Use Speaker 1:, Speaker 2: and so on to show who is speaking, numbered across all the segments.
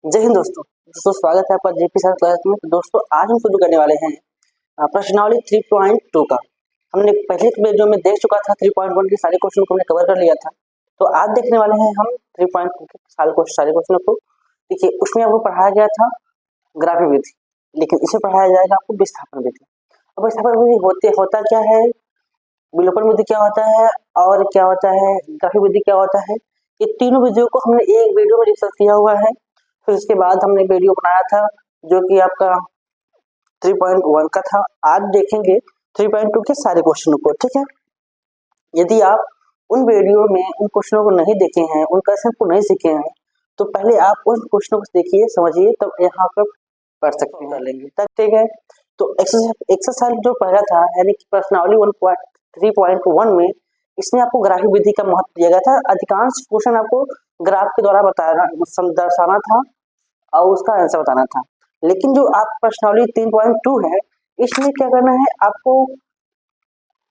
Speaker 1: जय हिंद दोस्तों स्वागत है आपका जेपी सर क्लास में। तो दोस्तों आज हम शुरू करने वाले हैं प्रश्नावली 3.2 का। हमने पहले के वीडियो में देख चुका था 3.1 के सारे क्वेश्चन को हमने कवर कर लिया था। तो आज देखने वाले हैं हम 3.2 के सारे क्वेश्चनों को। देखिए उसमें आपको पढ़ाया गया था ग्राफिक विधि, लेकिन इसे पढ़ाया जाएगा आपको विस्थापन विधि। अब विस्थापन विधि होता क्या है, विलोपन विधि क्या होता है और क्या होता है ग्राफिक विधि क्या होता है, ये तीनों विधियों को हमने एक वीडियो में डिस्कस किया हुआ है। फिर इसके बाद हमने वीडियो बनाया था जो कि आपका 3.1 का था। आज देखेंगे 3.2 के सारे क्वेश्चनों को, ठीक है। यदि आप उन वीडियो में उन क्वेश्चनों को नहीं देखे हैं, उन कंसेप्ट को नहीं सीखे हैं, तो पहले आप उन क्वेश्चनों को देखिए, समझिए, तब यहाँ पर पढ़ सकते हैं, लेंगे तब, ठीक है। तो एक्सरसाइज जो पहला था यानी कि प्रश्नावली 3.1 में इसमें आपको ग्राफिक विधि का महत्व दिया गया था। अधिकांश क्वेश्चन आपको ग्राफ के द्वारा बताना दर्शाना था और उसका आंसर बताना था। लेकिन जो आप प्रश्नावली 3.2 है, इसमें क्या करना है, आपको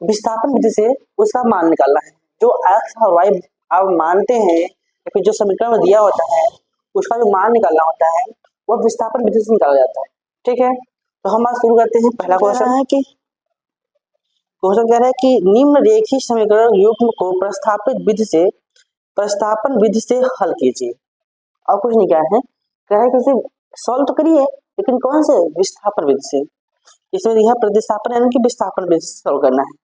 Speaker 1: विस्थापन विधि से उसका मान निकालना है। जो एक्स और वाई आप मानते हैं या फिर जो समीकरण दिया होता है उसका जो मान निकालना होता है वह विस्थापन विधि से निकाला जाता है, ठीक है। तो हम आज शुरू करते हैं। पहला क्वेश्चन है कि क्वेश्चन कह रहा है कि निम्न रेखीय समीकरण युग्म को प्रस्थापन विधि से हल कीजिए। और कुछ नहीं क्या है, कह रहा है कि उसे सॉल्व तो करिए, लेकिन कौन से विस्थापन विधि से। इसमें यह प्रतिस्थापन यानी कि विस्थापन विधि से सॉल्व करना है।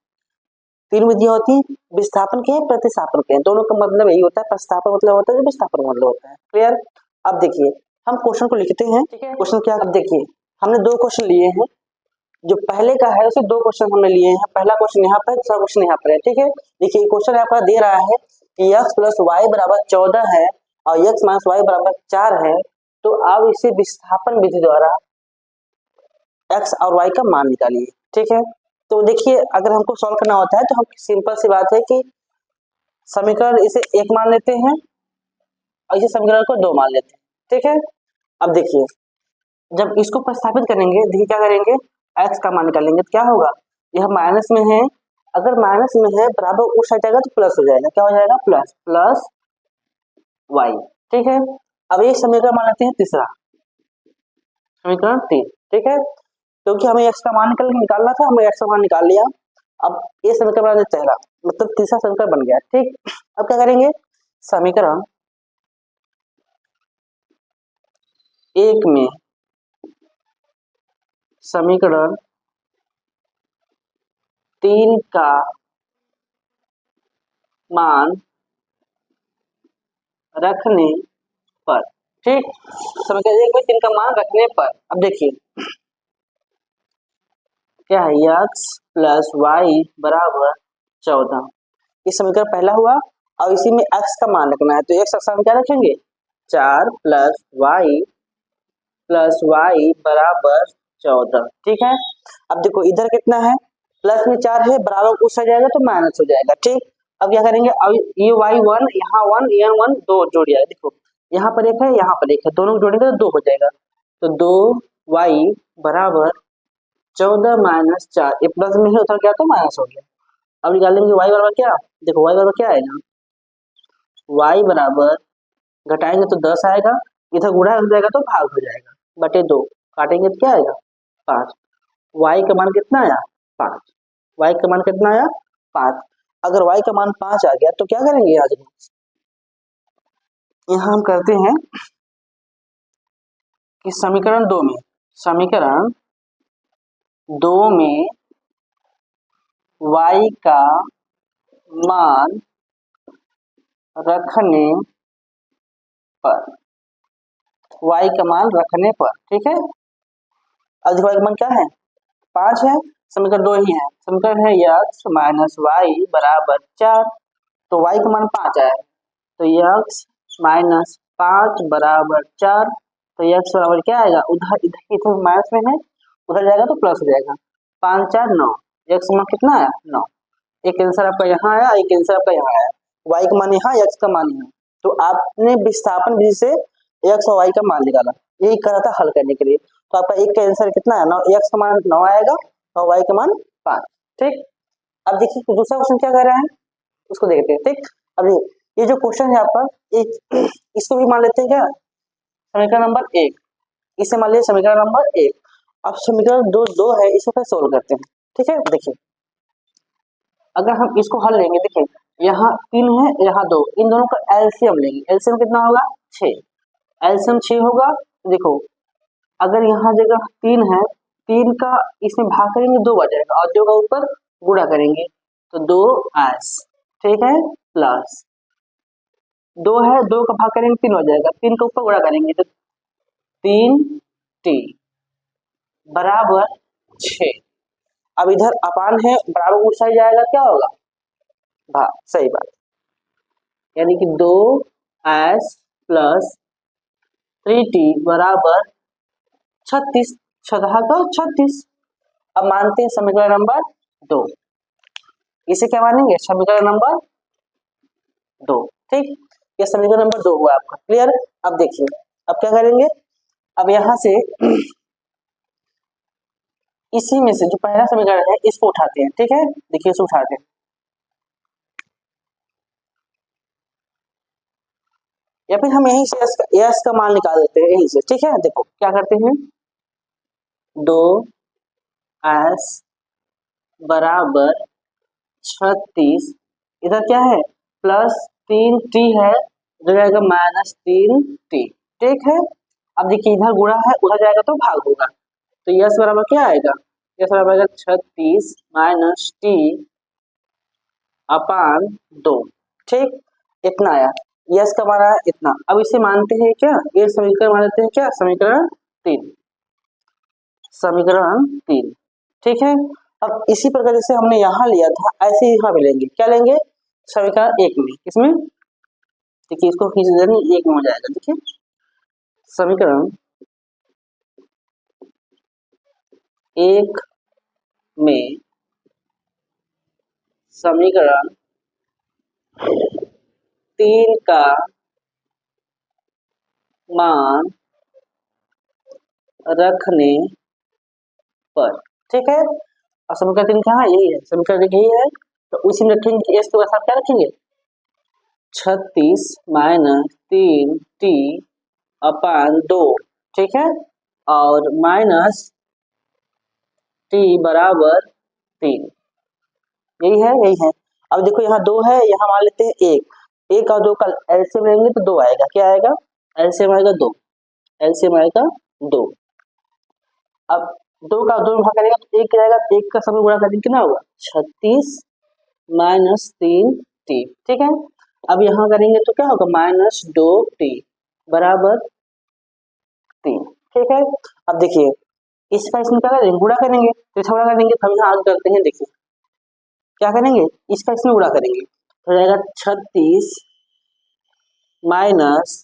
Speaker 1: तीन विधियां होती है, विस्थापन के प्रतिस्थापन के, दोनों का मतलब यही होता है। प्रस्थापन मतलब होता है, विस्थापन मतलब होता है। क्लियर। अब देखिए हम क्वेश्चन को लिखते हैं, ठीक है। क्वेश्चन क्या, अब देखिए हमने दो क्वेश्चन लिए हैं। जो पहले का है उसे दो क्वेश्चन हमने लिए हैं। पहला क्वेश्चन यहाँ पर, दूसरा क्वेश्चन यहाँ पर है, ठीक है। देखिए क्वेश्चन यहाँ पर दे रहा है कि x प्लस वाई बराबर 14 है और x माइनस वाई बराबर 4 है। तो आप इसे विस्थापन विधि द्वारा x और y का मान निकालिए, ठीक है। तो देखिए अगर हमको सॉल्व करना होता है तो हम सिंपल सी बात है कि समीकरण इसे एक मान लेते हैं और इसे समीकरण को दो मान लेते हैं, ठीक है। अब देखिए जब इसको प्रतिस्थापित करेंगे, देखिए क्या करेंगे, x का मान निकालेंगे तो क्या होगा, यह माइनस में है, अगर माइनस में है बराबर उस साइड जाएगा तो प्लस हो जाएगा। क्या हो जाएगा, प्लस प्लस y, ठीक है। अब ये समीकरण मान लेते हैं तीसरा, समीकरण 3, ठीक है। क्योंकि हमें x का मान निकालना था, हमने x का मान निकाल लिया। अब ये समीकरण बना चेहरा, मतलब तीसरा समीकरण बन गया, ठीक। अब क्या करेंगे, समीकरण एक में समीकरण 3 का मान रखने पर, ठीक, समीकरण एक में 3 का मान रखने पर, अब देखिए क्या है, x प्लस वाई बराबर 14, ये समीकरण पहला हुआ और इसी में x का मान रखना है। तो x का मान क्या रखेंगे, 4 प्लस वाई बराबर 14, ठीक है। अब देखो इधर कितना है, प्लस में 4 है, बराबर उस साइड जाएगा तो माइनस हो जाएगा, ठीक। अब क्या करेंगे, अब ये y1 यहाँ 1 यहाँ 1 दो जोड़ जाएगा। देखो यहाँ पर एक है, यहाँ पर एक है, दोनों को जोड़ेंगे तो 2 हो जाएगा। तो 2y बराबर 14 माइनस 4, ये प्लस में है, उधर गया तो माइनस हो गया। अब निकालेंगे y बराबर क्या, देखो y बराबर क्या आएगा, y बराबर घटाएंगे तो 10 आएगा, इधर गुणा हो जाएगा तो भाग हो जाएगा, बटे 2 काटेंगे तो क्या आएगा, 5। y का मान कितना आया, 5। y का मान कितना आया, 5। अगर y का मान 5 आ गया तो क्या करेंगे, आज यहाँ हम करते हैं कि समीकरण 2 में y का मान रखने पर, y का मान रखने पर, ठीक है। अब देखो y का मान क्या है, 5 है, समीकरण 2 ही है, समीकरण है x माइनस वाई बराबर 4, तो y का मान 5 आया, तो x माइनस 5 बराबर 4, तो x बराबर क्या आएगा, उधर इधर माइनस में है, उधर जाएगा तो प्लस हो जाएगा, 5 4 9, x मान कितना आया, 9। एक आंसर आपका यहाँ आया, एक आंसर आपका यहाँ आया, y का मान यहाँ, x का मान यहाँ। तो आपने विस्थापन विधि से x और y का मान निकाला, यही करा था हल करने के लिए। तो आपका एक का आंसर कितना है, 9, x का मान 9 आएगा और y का मान 5, ठीक। अब देखिए दूसरा क्वेश्चन क्या कर रहा है, उसको देखते हैं, ठीक। अब ये जो क्वेश्चन है आपका, इसको भी मान लेते हैं क्या, समीकरण नंबर 1, इसे मान लीजिए समीकरण नंबर 1। अब समीकरण दो है, इसको कैसे सोल्व करते हैं, ठीक है। देखिए अगर हम इसको हल लेंगे, देखिए यहाँ 3 है, यहाँ 2, इन दोनों का एलसीएम लेंगे। एलसीएम कितना होगा, 6। एलसीएम 6 होगा। देखो अगर यहाँ जगह 3 है, 3 का इसमें भाग करेंगे 2 आ जाएगा, और 2 का ऊपर गुणा करेंगे तो 2s, ठीक है, प्लस 2 है, 2 का भाग करेंगे 3 हो जाएगा, 3 का ऊपर गुणा करेंगे तो 3t बराबर 6। अब इधर अपान है, बराबर उस साइड जाएगा, क्या होगा, भाग, सही बात। यानी कि 2s प्लस 3t बराबर 36, 6 का 36। अब मानते हैं समीकरण नंबर 2, इसे क्या मानेंगे, समीकरण नंबर 2, ठीक। ये समीकरण नंबर 2 हुआ आपका, क्लियर। अब देखिए अब क्या करेंगे, अब यहाँ से इसी में से जो पहला समीकरण है इसको उठाते हैं, ठीक है। देखिए इसे उठाते हैं, या फिर हम यहीं से s का मान निकाल देते हैं, यहीं से, ठीक है। देखो क्या करते हैं, 2s बराबर 36, इधर क्या है, प्लस 3t है, इधर जाएगा -3t, ठीक है। अब देखिए इधर गुणा है, उधर जाएगा तो भाग होगा, तो यस बराबर क्या आएगा, यस बराबर आएगा 36 माइनस टी अपान 2, ठीक। इतना आया, यस का मान आया इतना। अब इसे मानते हैं क्या, ये समीकरण मान लेते हैं क्या, समीकरण 3, समीकरण 3, ठीक है। अब इसी प्रकार जैसे हमने यहाँ लिया था, ऐसे ही यहाँ भी लेंगे, क्या लेंगे, समीकरण 1 में, किसमें, देखिए इसको खींच देंगे, 1 में हो जाएगा। देखिए समीकरण 1 में समीकरण 3 का मान रखने पर, ठीक है। और समीकरण 3 कहाँ है, यही है, समीकरण 1 यही है, तो उसी में रखेंगे, इसके बाद आप क्या रखेंगे, 36 माइनस 3t अपान 2, ठीक है, और माइनस t बराबर 3, यही है, यही है। अब देखो यहाँ 2 है, यहाँ मान लेते हैं 1 और 2 का एलसीएम लेंगे तो 2 आएगा, क्या आएगा, एलसीएम आएगा 2, एलसीएम आएगा 2। अब 2 का 2 में भाग करेगा तो 1 रहेगा, 1 का समय गुणा करेंगे कितना होगा, 36 माइनस 3t, ठीक है। अब यहाँ करेंगे तो क्या होगा, -2t बराबर 3, ठीक है। अब देखिए इसका इसमें क्या करेंगे, गुणा करेंगे, तो इसका गुणा करेंगे, हम यहाँ आगे करते हैं। देखिए क्या करेंगे, इसका इसमें गुणा करेंगे तो जाएगा 36 माइनस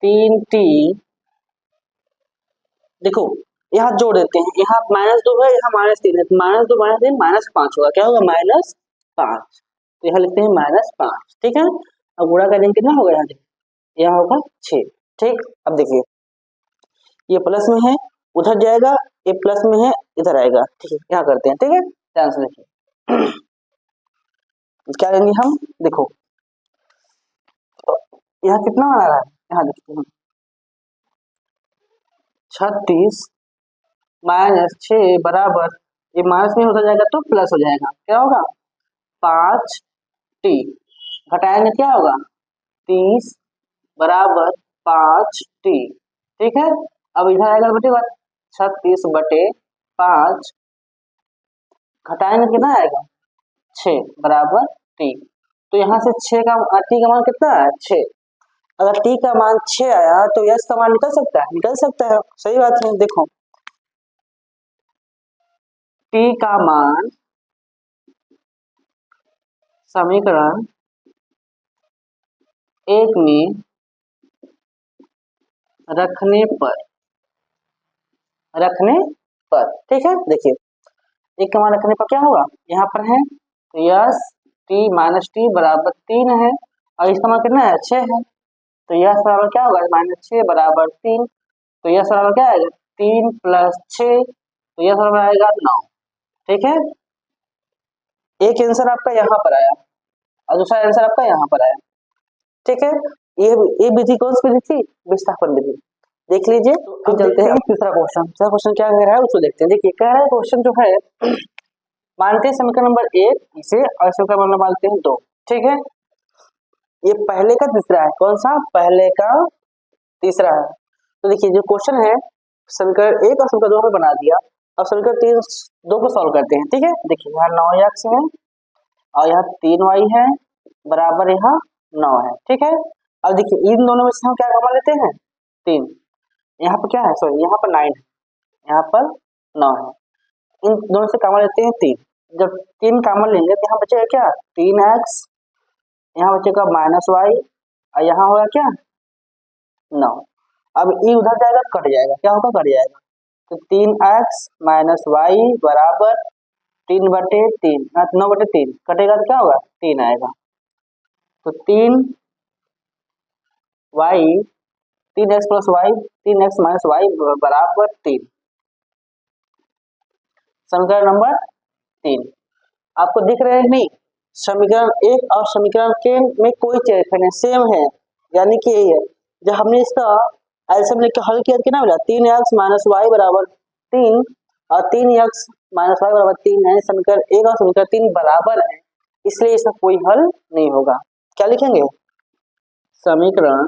Speaker 1: 3t, देखो यहाँ जोड़ देते हैं, यहाँ -2 है, यहाँ -3 है, तो -2 -3 -5 होगा, क्या होगा, -5, तो यहाँ लिखते हैं -5, ठीक है। अब गुणा करेंगे कितना होगा, यहाँ होगा 6, ठीक। अब देखिए ये प्लस में है, उधर जाएगा, ये प्लस में है, इधर आएगा, ठीक है। यहाँ करते हैं, ठीक है, ध्यान से देखिए क्या करेंगे हम, देखो तो यहाँ कितना आ रहा है, यहाँ देखते हैं 36 माइनस 6 बराबर, ये माइनस नहीं होता जाएगा तो प्लस हो जाएगा, क्या होगा, 5t घटाएंगे क्या होगा, 30 बराबर 5t, ठीक है। अब इधर आएगा बटे 36/5, घटाएंगे कितना आएगा, 6 बराबर t, तो यहाँ से 6 का t का मान कितना है, 6। अगर t का मान 6 आया तो यस का मान निकल सकता है, निकल सकता है, सही बात है। देखो t का मान समीकरण 1 में रखने पर, ठीक है। देखिए एक का मान रखने पर क्या होगा, यहाँ पर है तो यस t माइनस टी बराबर 3 है, और इसका मान कितना है, 6 है, तो यस बराबर क्या होगा, -6 बराबर 3, तो यस बराबर क्या आएगा, 3 + 6, तो यस बराबर आएगा 9, ठीक है। एक आंसर आपका यहाँ पर आया और दूसरा आंसर आपका यहाँ पर आया, ठीक है। ये विधि कौन सी विधि थी? विस्थापन विधि। देख लीजिए। तो चलते हैं तीसरा क्वेश्चन। तीसरा क्वेश्चन क्या कह रहा है उसको देखते हैं। देखिए कह रहा है क्वेश्चन जो है, मानते हैं समीकरण नंबर 1 इसे और समीकरण नंबर मानते हैं 2। ठीक है, ये पहले का तीसरा है। कौन सा? पहले का तीसरा है। तो देखिए जो क्वेश्चन है समीकरण 1 और समीकरण 2 में बना दिया। अब समीकरण 2 को सॉल्व करते हैं। ठीक है, देखिए यहाँ 9x है और यहाँ 3y है बराबर यहाँ 9 है। ठीक है, अब देखिए इन दोनों में से हम क्या कमा लेते हैं? 3। यहाँ पर क्या है? सॉरी यहाँ पर 9 है, यहाँ पर 9 है। इन दोनों से कॉमन लेते हैं 3। जब 3 कॉमन लेंगे तो यहाँ बचेगा क्या? 3x, यहाँ बचेगा -y और यहाँ होगा क्या? 9। अब ये उधर जाएगा कट जाएगा, क्या होगा? कट जाएगा। तो 3x - y बराबर 3/3, 9/3 कटेगा तो क्या होगा? 3 आएगा। तो 3y 3x + y 3x - y बराबर 3। समीकरण नंबर 3 आपको दिख रहे हैं? नहीं, समीकरण 1 और समीकरण के में कोई चेंज नहीं, सेम है। यानी कि ये जब हमने इसका एलसीएम लेकर हल किया कितना मिला? 3x - y बराबर 3 और 3x - y बराबर 3 है। समीकरण 1 और समीकरण 3 बराबर है, इसलिए इसका कोई हल नहीं होगा। क्या लिखेंगे? समीकरण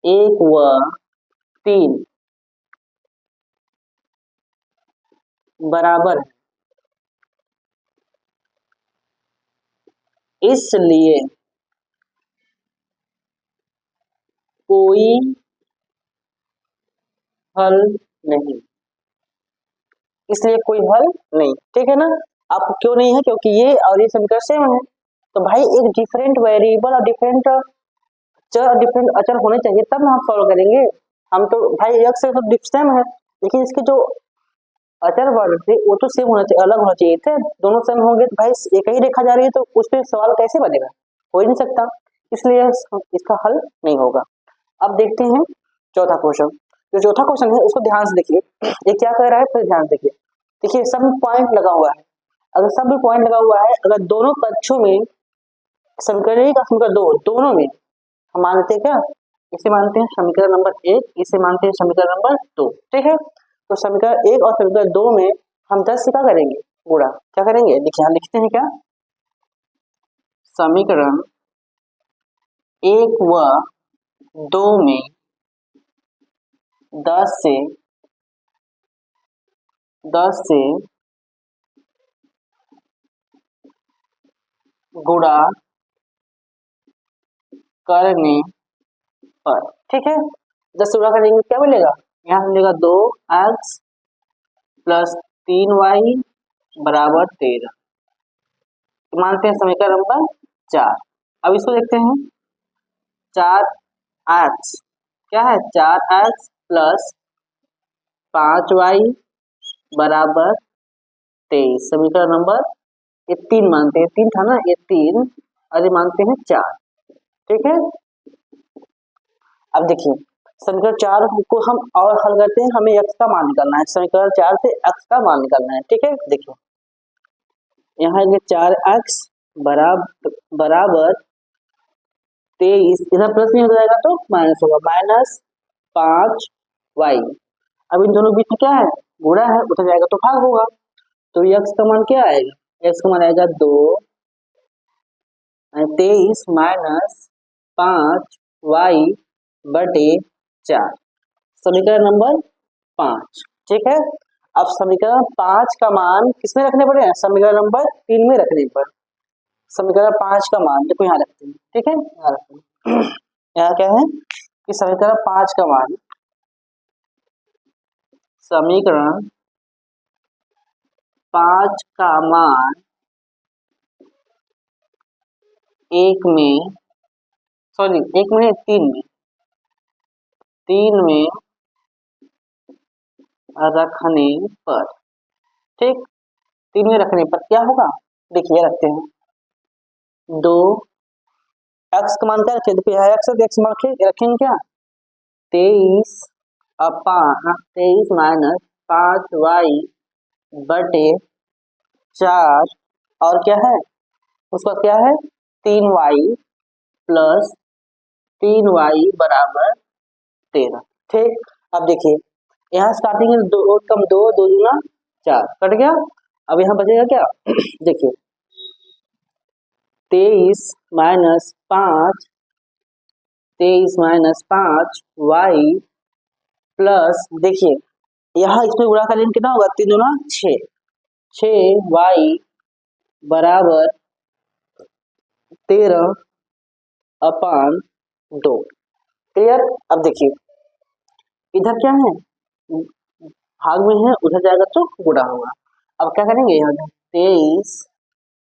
Speaker 1: 1 व 3 बराबर है, इसलिए कोई हल नहीं। इसलिए कोई हल नहीं। ठीक है ना? आपको क्यों नहीं है? क्योंकि ये और ये समीकरण सेम है। तो भाई एक डिफरेंट वेरिएबल और डिफरेंट चर, डिफरेंट अचर होने चाहिए तब हम सॉल्व करेंगे। हम तो भाई एक से तो सेम है, लेकिन इसके जो अचर वर्ग थे वो तो सेम होना चाहिए, अलग होना चाहिए थे। दोनों सेम होंगे तो भाई एक ही रेखा जा रही है तो उस पर सवाल कैसे बनेगा? हो ही नहीं सकता। इसलिए इसका हल नहीं होगा। अब देखते हैं चौथा क्वेश्चन। जो चौथा क्वेश्चन है उसको ध्यान से देखिए, ये क्या कह रहा है फिर ध्यान से देखिए। देखिए सब पॉइंट लगा हुआ है। अगर सब भी पॉइंट लगा हुआ है, अगर दोनों पक्षों में समीकरण 1 और समीकरण 2 दोनों में हम मानते हैं क्या? इसे मानते हैं समीकरण नंबर 1, इसे मानते हैं समीकरण नंबर 2। ठीक है, तो समीकरण 1 और समीकरण 2 में हम 10 से क्या करेंगे? गुणा। क्या करेंगे? देखिए यहाँ लिखते हैं क्या? समीकरण 1 व 2 में 10 से गुणा करने पर, ठीक है, 10 से गुणा करेंगे क्या मिलेगा? यहाँ मिलेगा 2x + 3y बराबर 13। तो मानते हैं समीकरण नंबर 4। अब इसको देखते हैं। 4x क्या है? 4x + 5y बराबर 23। समीकरण नंबर ये 3 मानते हैं, 3 था ना, ये 3 और ये मानते हैं 4। ठीक है, अब देखिए समीकरण 4 को हम और हल करते हैं। हमें x का मान निकालना है, समीकरण 4 से x का मान निकालना है। ठीक है, देखिए यहाँ 4x बराबर 23, इधर प्लस नहीं हो जाएगा तो माइनस होगा, -5y। अब इन दोनों के बीच में क्या है? गुणा है, उधर जाएगा तो भाग होगा। तो x का मान क्या आएगा? x का मान आएगा 2 23 - 5y बटे 4। समीकरण नंबर 5। ठीक है, अब समीकरण 5 का मान किसमें रखने पड़े हैं? समीकरण नंबर 3 में रखने पर। समीकरण 5 का मान देखो यहाँ रखते हैं। ठीक है, यहाँ रखते हैं। यहाँ क्या है कि समीकरण 5 का मान, समीकरण 5 का मान 1 में, सॉरी 1 में 3 में, 3 में रखने पर, ठीक, 3 में रखने पर क्या होगा? देखिए रखते हैं 2 x का मान क्या रखें? देखिए यहाँ x है, x मान रखेंगे क्या? 23 - 5y बटे 4 और क्या है उसका? क्या है? 3y + 3y बराबर 13। ठीक, अब देखिए यहाँ स्टार्टिंग में दो कम दो, दो दूना 4 कट गया। अब यहाँ बचेगा क्या देखिए 23 माइनस 5, 23 माइनस 5 y प्लस देखिए यहाँ इसमें गुणा करेंगे कितना होगा 3 दूना 6, 6y बराबर 13/2। क्लियर। अब देखिए इधर क्या है भाग में है, उधर जाएगा तो गुणा होगा। अब क्या करेंगे यहाँ 23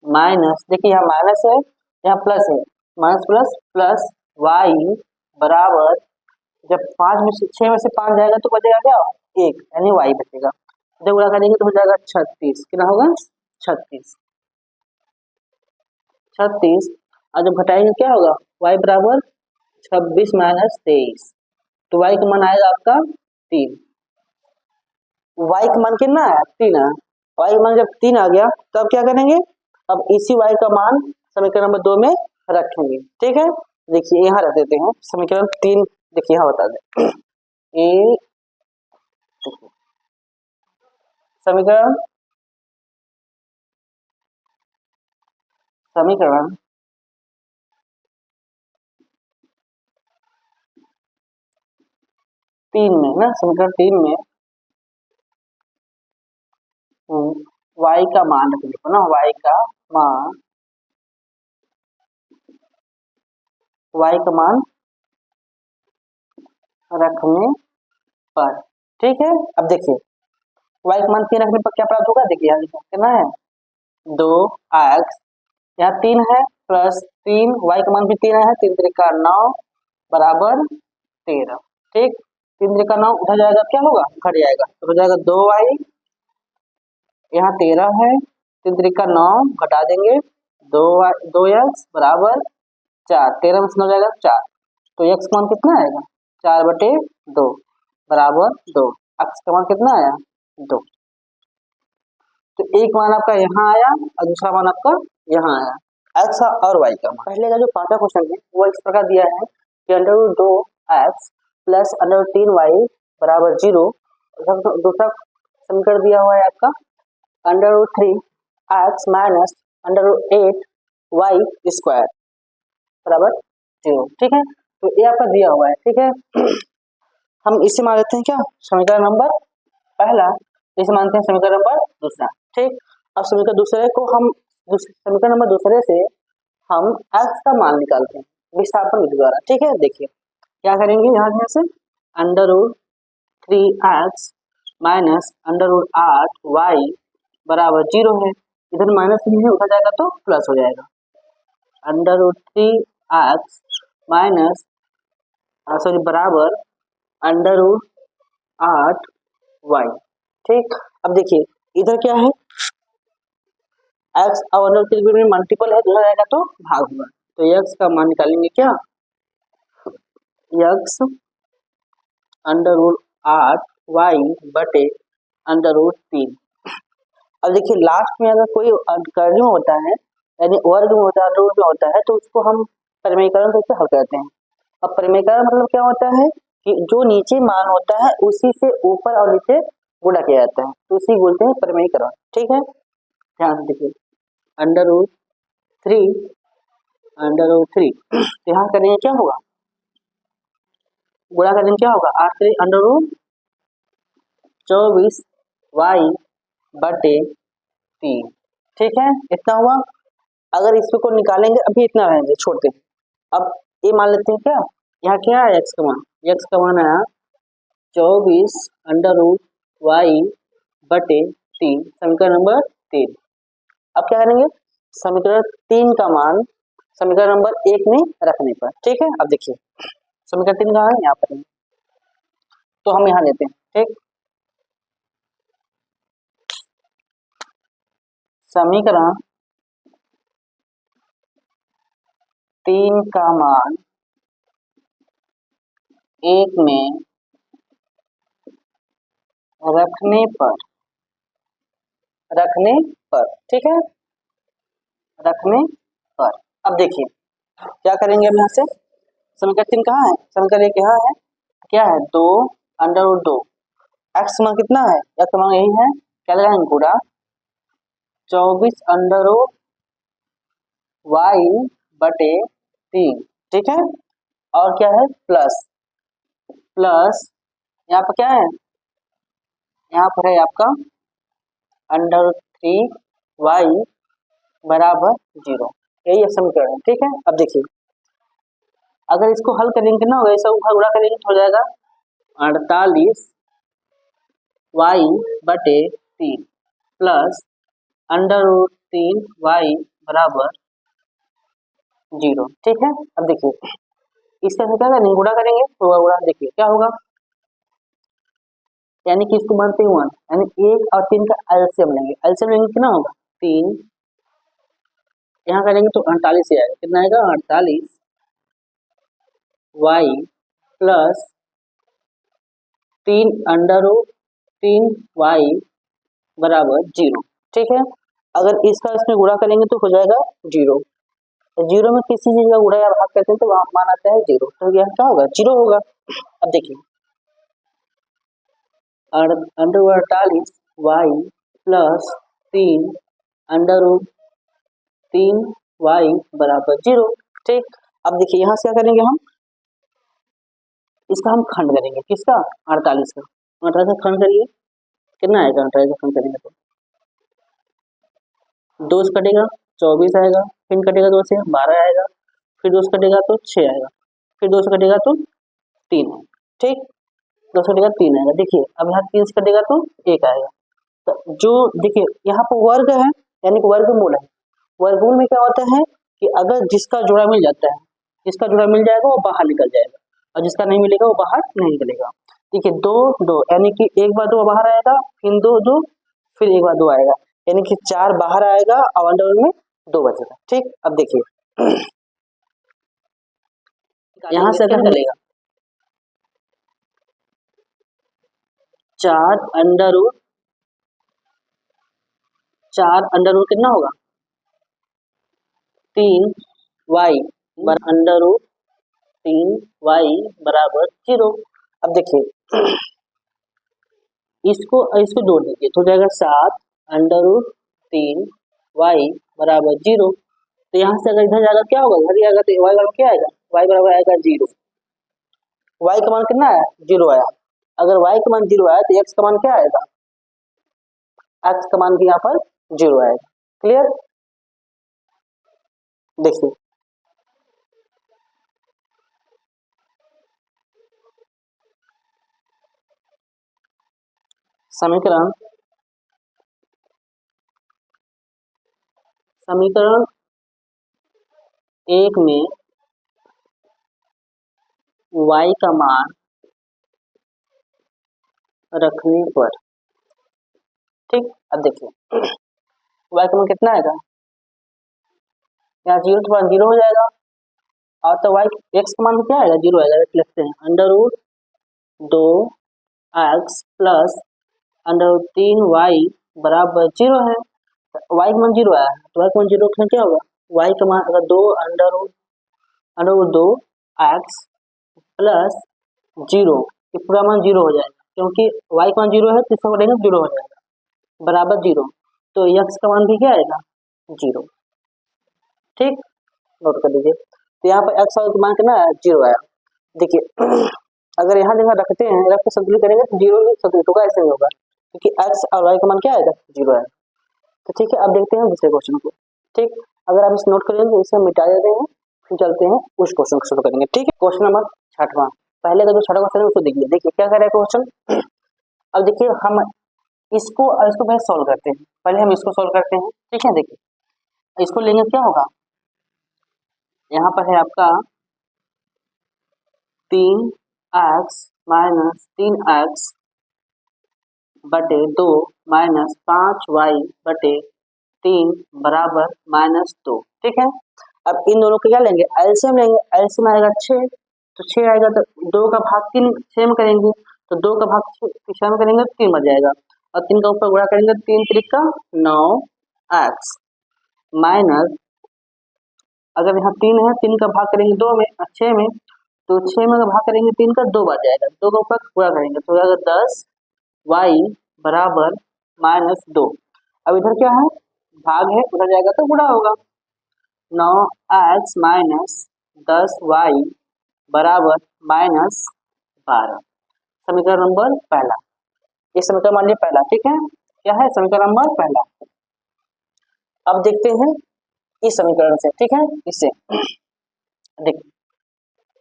Speaker 1: माइनस देखिए यहाँ माइनस है यहाँ प्लस है, माइनस प्लस प्लस y बराबर जब 5 में से 6 में से 5 जाएगा तो बचेगा क्या 1 यानी y बचेगा। जब गुणा करेंगे तो हो जाएगा 36, कितना होगा 36 36। और जब घटाएंगे क्या होगा y बराबर 26 माइनस 23, तो y का मान आएगा आपका 3। y का मान कितना है 3 है। y का मान जब 3 आ गया तब क्या करेंगे अब इसी y का मान समीकरण नंबर 2 में रखेंगे। ठीक है, देखिए यहाँ रख देते हैं समीकरण 3। देखिए यहाँ बता दें ए समीकरण समीकरण 3 में ना, समीकरण 3 में y का मान रख दो ना, y का मान रखने पर। ठीक है, अब देखिए y का मान 3 रखने पर क्या प्राप्त होगा देखिए यहाँ लिखो कितना है 2x, यहाँ 3 है प्लस 3 y का मान भी 3 है, 3 त्रिका 9 बराबर 13। ठीक, 3 त्रिका 9 उधर जाएगा क्या होगा घट जाएगा तो हो जाएगा 2y, यहाँ 13 है 3 त्रिका 9 घटा देंगे 2x बराबर 4, 13 में से 9 जाएगा 4, तो x का मान कितना आएगा 4/2 बराबर 2, x का मान कितना आया 2। तो एक मान आपका यहाँ आया और दूसरा मान आपका यहाँ आया x और y का मान। पहले का जो पांचवा क्वेश्चन है वो इस प्रकार दिया है कि √2x प्लस √3y बराबर 0। दूसरा समीकरण दिया हुआ है आपका √3x माइनस √8y स्क्वायर बराबर 0। ठीक है, तो ये आपका दिया हुआ है। ठीक है, हम इसे मान लेते हैं क्या समीकरण नंबर पहला, इसे मानते हैं समीकरण नंबर दूसरा। ठीक, अब समीकरण दूसरे को हम समीकरण नंबर दूसरे से हम x का मान निकालते हैं विस्थापन विधि द्वारा। ठीक है, देखिए क्या करेंगे यहाँ से √3x माइनस √8y बराबर 0 है, इधर माइनस नहीं है उधर जाएगा तो प्लस हो जाएगा √3x माइनस सॉरी बराबर √8y। ठीक, अब देखिए इधर क्या है x और √3 में मल्टीपल है, दूसरा जाएगा तो भाग होगा, तो x का मान निकालेंगे क्या x √8y बटे √3। अब देखिए लास्ट में अगर कोई कर्ण होता है यानी वर्ग में होता है रूट में होता है तो उसको हम परिमेयकरण करके हल करते हैं। अब परिमेयकरण मतलब क्या होता है कि जो नीचे मान होता है उसी से ऊपर और नीचे गुणा किया जाता है, तो उसी बोलते हैं परिमेयकरण। ठीक है, ध्यान से देखिए √3 यहाँ करेंगे क्या होगा गुणा करेंगे क्या होगा 8 √24y बटे 3। ठीक है, इतना हुआ। अगर इसको को निकालेंगे अभी इतना रहेंगे छोड़ते हैं। अब ये मान लेते हैं क्या यहाँ क्या है x का मान आया 24√y बटे 3, समीकरण नंबर 3। अब क्या करेंगे समीकरण 3 का मान समीकरण नंबर 1 में रखने पर। ठीक है, अब देखिए समीकरण 3 कहाँ है यहाँ पर, तो हम यहाँ लेते हैं। ठीक, समीकरण 3 का मान 1 में रखने पर ठीक है रखने पर। अब देखिए क्या करेंगे हम यहाँ से समीकरण 3 कहाँ है, समीकरण 1 यहाँ है, क्या है 2 √2। एक्स मान कितना है, एक्स मान यही है, क्या लगाएंगे गुणा 24√y/3, ठीक है। और क्या है प्लस प्लस यहाँ पर क्या है, यहाँ पर है आपका √3y बराबर 0, यही एक समीकरण है, ठीक है। अब देखिए अगर इसको हल करेंगे ना, वैसा गुणा करेंगे तो हो जाएगा 48y/3 प्लस √3y बराबर 0, ठीक है। अब देखिए इसका क्या करेंगे, गुणा करेंगे तो गुणा, देखिए क्या होगा, यानी कि इसको मानते हैं 1, यानी 1 और 3 का एलसीएम लेंगे, एलसीएम लेंगे कितना होगा 3, यहाँ करेंगे तो 48 ही आएगा, कितना आएगा 48y प्लस 3√3y बराबर 0, ठीक है। अगर इसका इसमें गुणा करेंगे तो हो जाएगा 0, तो 0 में किसी चीज का गुणा या भाग करते हैं तो वहां मान आता है 0, तो यह क्या होगा 0 होगा। अब देखिए 48y प्लस 3√3y बराबर 0, ठीक। अब देखिए यहाँ से क्या करेंगे हम, इसका हम खंड करेंगे, किसका 48 का, 48 का खंड करिए, कितना आएगा 48 का खंड करेंगे तो 2 से कटेगा 24 आएगा, फिर कटेगा 2 से 12 आएगा, फिर 2 से कटेगा तो 6 आएगा, फिर 2 से कटेगा तो 3 आएगा, ठीक। 2 से कटेगा 3 आएगा, देखिए अब यहाँ 3 से कटेगा तो 1 आएगा। तो जो देखिए यहाँ पर वर्ग है, यानी कि वर्गमूल है, वर्गमूल में क्या होता है कि अगर जिसका जोड़ा मिल जाता है, जिसका जोड़ा मिल जाएगा वो बाहर निकल जाएगा, और जिसका नहीं मिलेगा वो बाहर नहीं निकलेगा। देखिए 2 2 यानी कि एक बार 2 बाहर आएगा, फिर 2 2, फिर एक बार 2 आएगा, यानी कि 4 बाहर आएगा और अंडर में 2 बचेगा, ठीक। अब देखिए यहाँ से अगर निकलेगा 4 अंडर रूट कितना होगा 3y √3y बराबर 0। अब देखिए इसको इसको जोड़ दीजिए तो हो जाएगा 7 √3y बराबर 0। तो यहाँ से अगर इधर जाएगा क्या होगा, इधर जाएगा तो y बराबर क्या आएगा, y बराबर आएगा 0। y का मान कितना है 0 आया, अगर y का मान 0 आया तो x का मान क्या आएगा, x का मान भी यहाँ पर 0 आएगा, क्लियर। देखिए समीकरण समीकरण 1 में y का मान रखने पर, ठीक। अब देखिए y का मान कितना आएगा, यहाँ 0 के बाद 0 हो जाएगा, और तो y x का मान क्या आएगा 0 आएगा, लिखते हैं √2x प्लस √3y बराबर 0 है। y का मान 0 आया है तो y का मान 0 रखना क्या होगा, y का मान अगर 2√2x प्लस 0, ये पूरा मान 0 हो जाएगा, क्योंकि y का मान 0 है तो इसको करेंगे 0 हो जाएगा बराबर 0, तो x का मान भी क्या आएगा 0, ठीक। नोट कर लीजिए, तो यहाँ पर x का मान कितना है 0 आया। देखिए अगर यहाँ जगह रखते हैं, रख के संतुलित करेंगे तो 0 ही संतुलित होगा, ऐसे नहीं होगा, क्योंकि x और y का मान क्या आएगा 0 आएगा। तो ठीक है, अब देखते हैं दूसरे क्वेश्चन को, ठीक। अगर आप इसे नोट करेंगे तो इसे मिटा देते हैं, फिर चलते हैं उस क्वेश्चन को शुरू करेंगे, ठीक है। क्वेश्चन नंबर 6वां, पहले का जो 6वां क्वेश्चन है उसको देखिए, देखिए क्या कर रहा है क्वेश्चन। अब देखिए हम इसको और इसको पहले सॉल्व करते हैं, पहले हम इसको सॉल्व करते हैं, ठीक है। देखिए इसको लेंगे क्या होगा, यहाँ पर है आपका 3x माइनस 3x बटे 2 माइनस 5y बटे 3 बराबर -2, ठीक है। अब इन दोनों को क्या लेंगे, एलसीएम लेंगे, एलसीएम आएगा 6, तो 6 आएगा तो 2 का भाग 3 6 में करेंगे, तो 2 का भाग 6 में करेंगे तो 3 बच जाएगा, और 3 का ऊपर गुणा करेंगे 3 त्रिका 9x माइनस, अगर यहाँ 3 है 3 का भाग करेंगे 2 में 6 में, तो 6 में अगर भाग करेंगे 3 का 2 बार जाएगा, 2 का ऊपर पूरा करेंगे तो हो जाएगा 10 वाई बराबर -2। अब इधर क्या है, भाग है, उधर जाएगा तो गुणा होगा। 9x माइनस 10y बराबर -12। समीकरण नंबर पहला, ये समीकरण मान लीजिए पहला, ठीक है। क्या है, समीकरण नंबर पहला। अब देखते हैं इस समीकरण से, ठीक है। इससे देखिए,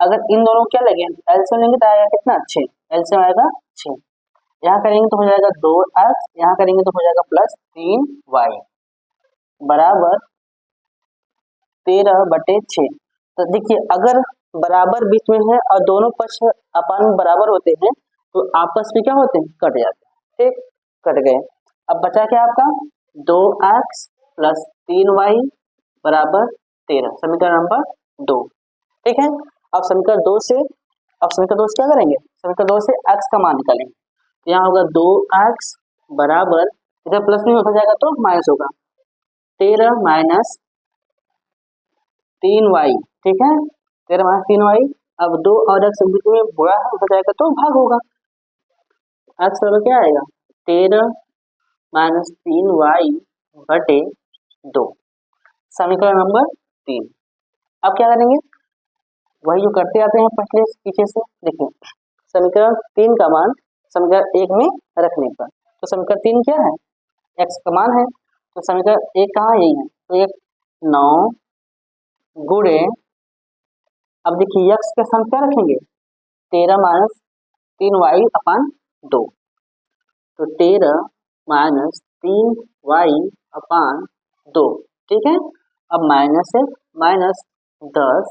Speaker 1: अगर इन दोनों क्या लगे एलसीएम लेंगे तो आएगा कितना, 6। एलसीएम आएगा 6। यहाँ करेंगे तो हो जाएगा 2x, यहाँ करेंगे तो हो जाएगा +3y बराबर 13/6। तो देखिए, अगर बराबर बीच में है और दोनों पक्ष अपान बराबर होते हैं तो आपस में क्या होते हैं, कट जाते हैं, ठीक, कट गए। अब बचा क्या आपका, 2x + 3y बराबर 13, समीकरण नंबर 2, ठीक है। अब समीकरण 2 से क्या करेंगे, समीकरण 2 से x का मान निकालेंगे। यहाँ होगा 2x बराबर, इधर प्लस नहीं होता जाएगा तो माइनस होगा, 13 माइनस 3y, ठीक है, 13 माइनस 3y। अब 2 और x बीच में बुरा है, उधर जाएगा तो भाग होगा। x बराबर क्या आएगा, 13 माइनस 3y बटे 2, समीकरण नंबर 3। अब क्या करेंगे, वही जो करते आते हैं पहले पीछे से। देखिए, समीकरण 3 का मान समीकरण 1 में रखने पर, तो समीकरण 3 क्या है, x का मान है, तो समीकरण 1 कहाँ, यही है, तो 1 9 गुणे, अब देखिए x के स्थान क्या रखेंगे, 13 माइनस 3y अपान 2, तो 13 माइनस 3y अपान 2, ठीक है। अब माइनस है, -10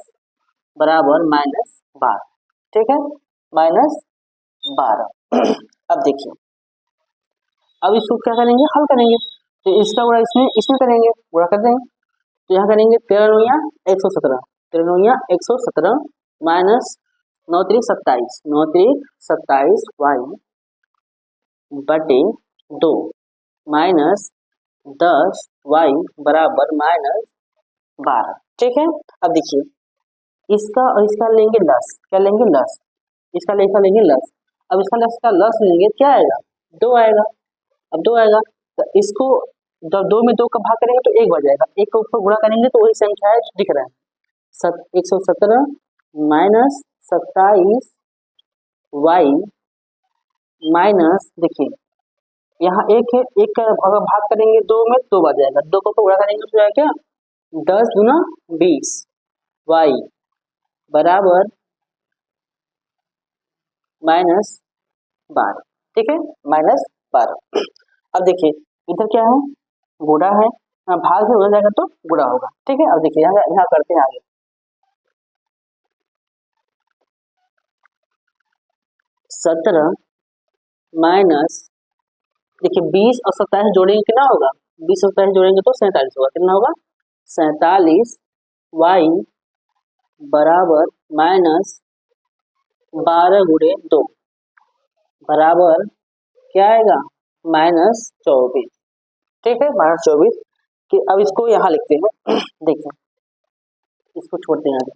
Speaker 1: बराबर -12, ठीक है, -12। अब देखिए, अब इसको क्या करेंगे, हल करेंगे, तो इसका गुणा इसमें करेंगे, गुणा कर देंगे, तो यहाँ करेंगे 13 9 117, 13 9 117 माइनस 9 3 27, 9 3 27 y बटे 2 माइनस 10 y बराबर -12, ठीक है। अब देखिए, इसका और इसका लेंगे लस, क्या लेंगे, लस, इसका लेंगे लस। अब इसका लस लेंगे, क्या आएगा, 2 आएगा। अब 2 आएगा तो इसको जब 2 में 2 का भाग करेंगे तो 1 बढ़ जाएगा, 1 के ऊपर गुणा करेंगे तो वही संख्या है दिख रहा है, 117 माइनस 27 y माइनस, देखिए यहाँ 1 है, 1 का अगर भाग करेंगे 2 में 2 बढ़ जाएगा, 2 को गुणा करेंगे तो क्या, 10 दूना 20 y बराबर -12, ठीक है, -12। अब देखिए इधर क्या है, गुणा है, भाग से हो जाएगा तो गुणा होगा, ठीक है। अब देखिए यहाँ करते हैं आगे, 17 माइनस, देखिए 20 और 27 जोड़ेंगे कितना होगा, 20 और 27 जोड़ेंगे तो 47 होगा, कितना होगा, 47 y बराबर -12 गुणे 2 बराबर क्या आएगा, -24, ठीक है, -24। कि अब इसको यहाँ लिखते हैं देखिए, इसको छोड़ते हैं आगे,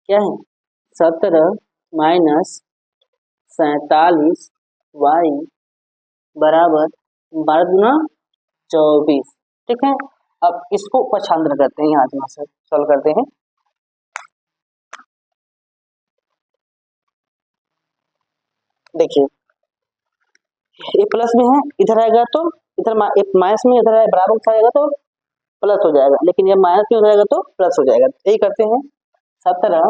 Speaker 1: क्या है, 17 माइनस 47 y बराबर 12 दूना 24, ठीक है। अब इसको पक्षांतर करते हैं, यहाँ से सॉल्व करते हैं। देखिए ये प्लस में है, इधर आएगा तो इधर माइनस में, इधर बराबर आएगा तो प्लस हो जाएगा, लेकिन ये माइनस में हो जाएगा तो प्लस हो जाएगा, यही करते हैं। 17